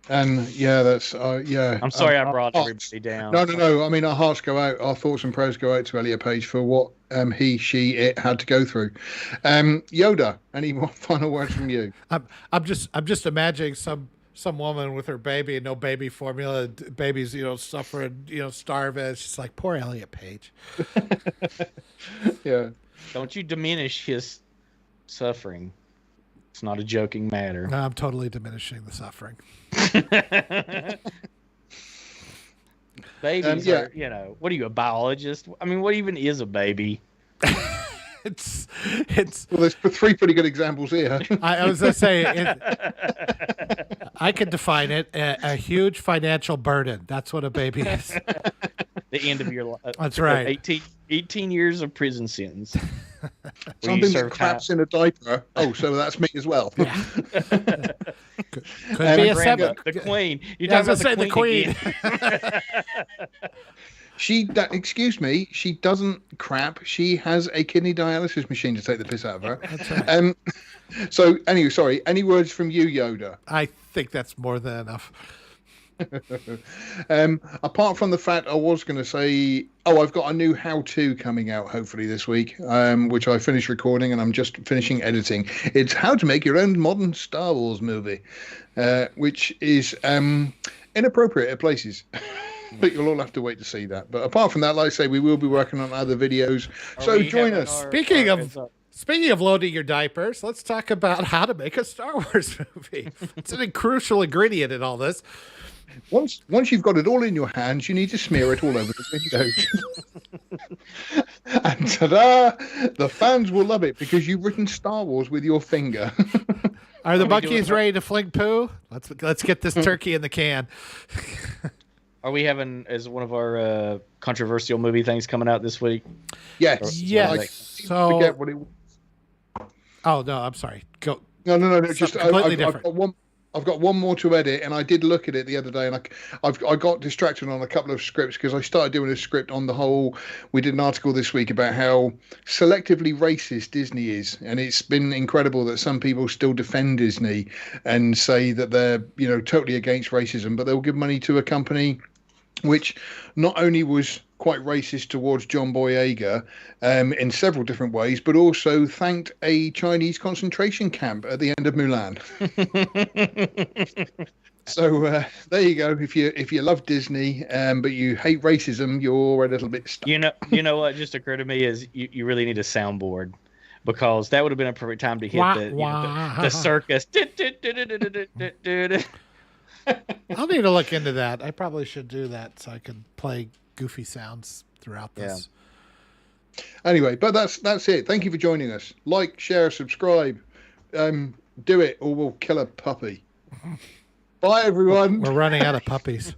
And that's I'm sorry I brought everybody down. No. I mean, our hearts go out, our thoughts and prayers go out to Elliot Page for what it had to go through. Yoda, any more final words from you? I'm just imagining some woman with her baby and no baby formula, babies suffering, starving. It's just like poor Elliot Page. Yeah. Don't you diminish his suffering. It's not a joking matter. No, I'm totally diminishing the suffering. Babies are, what are you, a biologist? I mean, what even is a baby? It's. Well, there's 3 pretty good examples here. I was going to say, I could define it a huge financial burden. That's what a baby is. The end of your life. That's right. 18 years of prison sentence. Something that craps in a diaper. Oh, so that's me as well. Yeah. Could be a seven. The queen. I was going to say the queen. Excuse me, she doesn't crap. She has a kidney dialysis machine to take the piss out of her. That's right. So anyway, sorry. Any words from you, Yoda? I think that's more than enough. Apart from the fact I was going to say, I've got a new how-to coming out hopefully this week, which I finished recording and I'm just finishing editing. It's how to make your own modern Star Wars movie, which is inappropriate at places. But you'll all have to wait to see that. But apart from that, like I say, we will be working on other videos. So join us. Speaking of loading your diapers, let's talk about how to make a Star Wars movie. It's a crucial ingredient in all this. Once you've got it all in your hands, you need to smear it all over the windows. And ta-da! The fans will love it because you've written Star Wars with your finger. Are the monkeys ready to fling poo? Let's get this turkey in the can. Are we having as one of our controversial movie things coming out this week? Yes. Yes. So Forget what it was. Oh no, I'm sorry. Go. No. Just completely different. I've got one more to edit, and I did look at it the other day, and I got distracted on a couple of scripts because I started doing a script on the whole. We did an article this week about how selectively racist Disney is, and it's been incredible that some people still defend Disney and say that they're totally against racism, but they'll give money to a company which not only was quite racist towards John Boyega in several different ways, but also thanked a Chinese concentration camp at the end of Mulan. So there you go. If you love Disney, but you hate racism, you're a little bit stuck. You know what just occurred to me is you really need a soundboard, because that would have been a perfect time to hit the circus. I'll need to look into that. I probably should do that so I can play goofy sounds throughout this. Yeah. Anyway, but that's it. Thank you for joining us. Like, share, subscribe. Do it, or we'll kill a puppy. Bye, everyone. We're running out of puppies.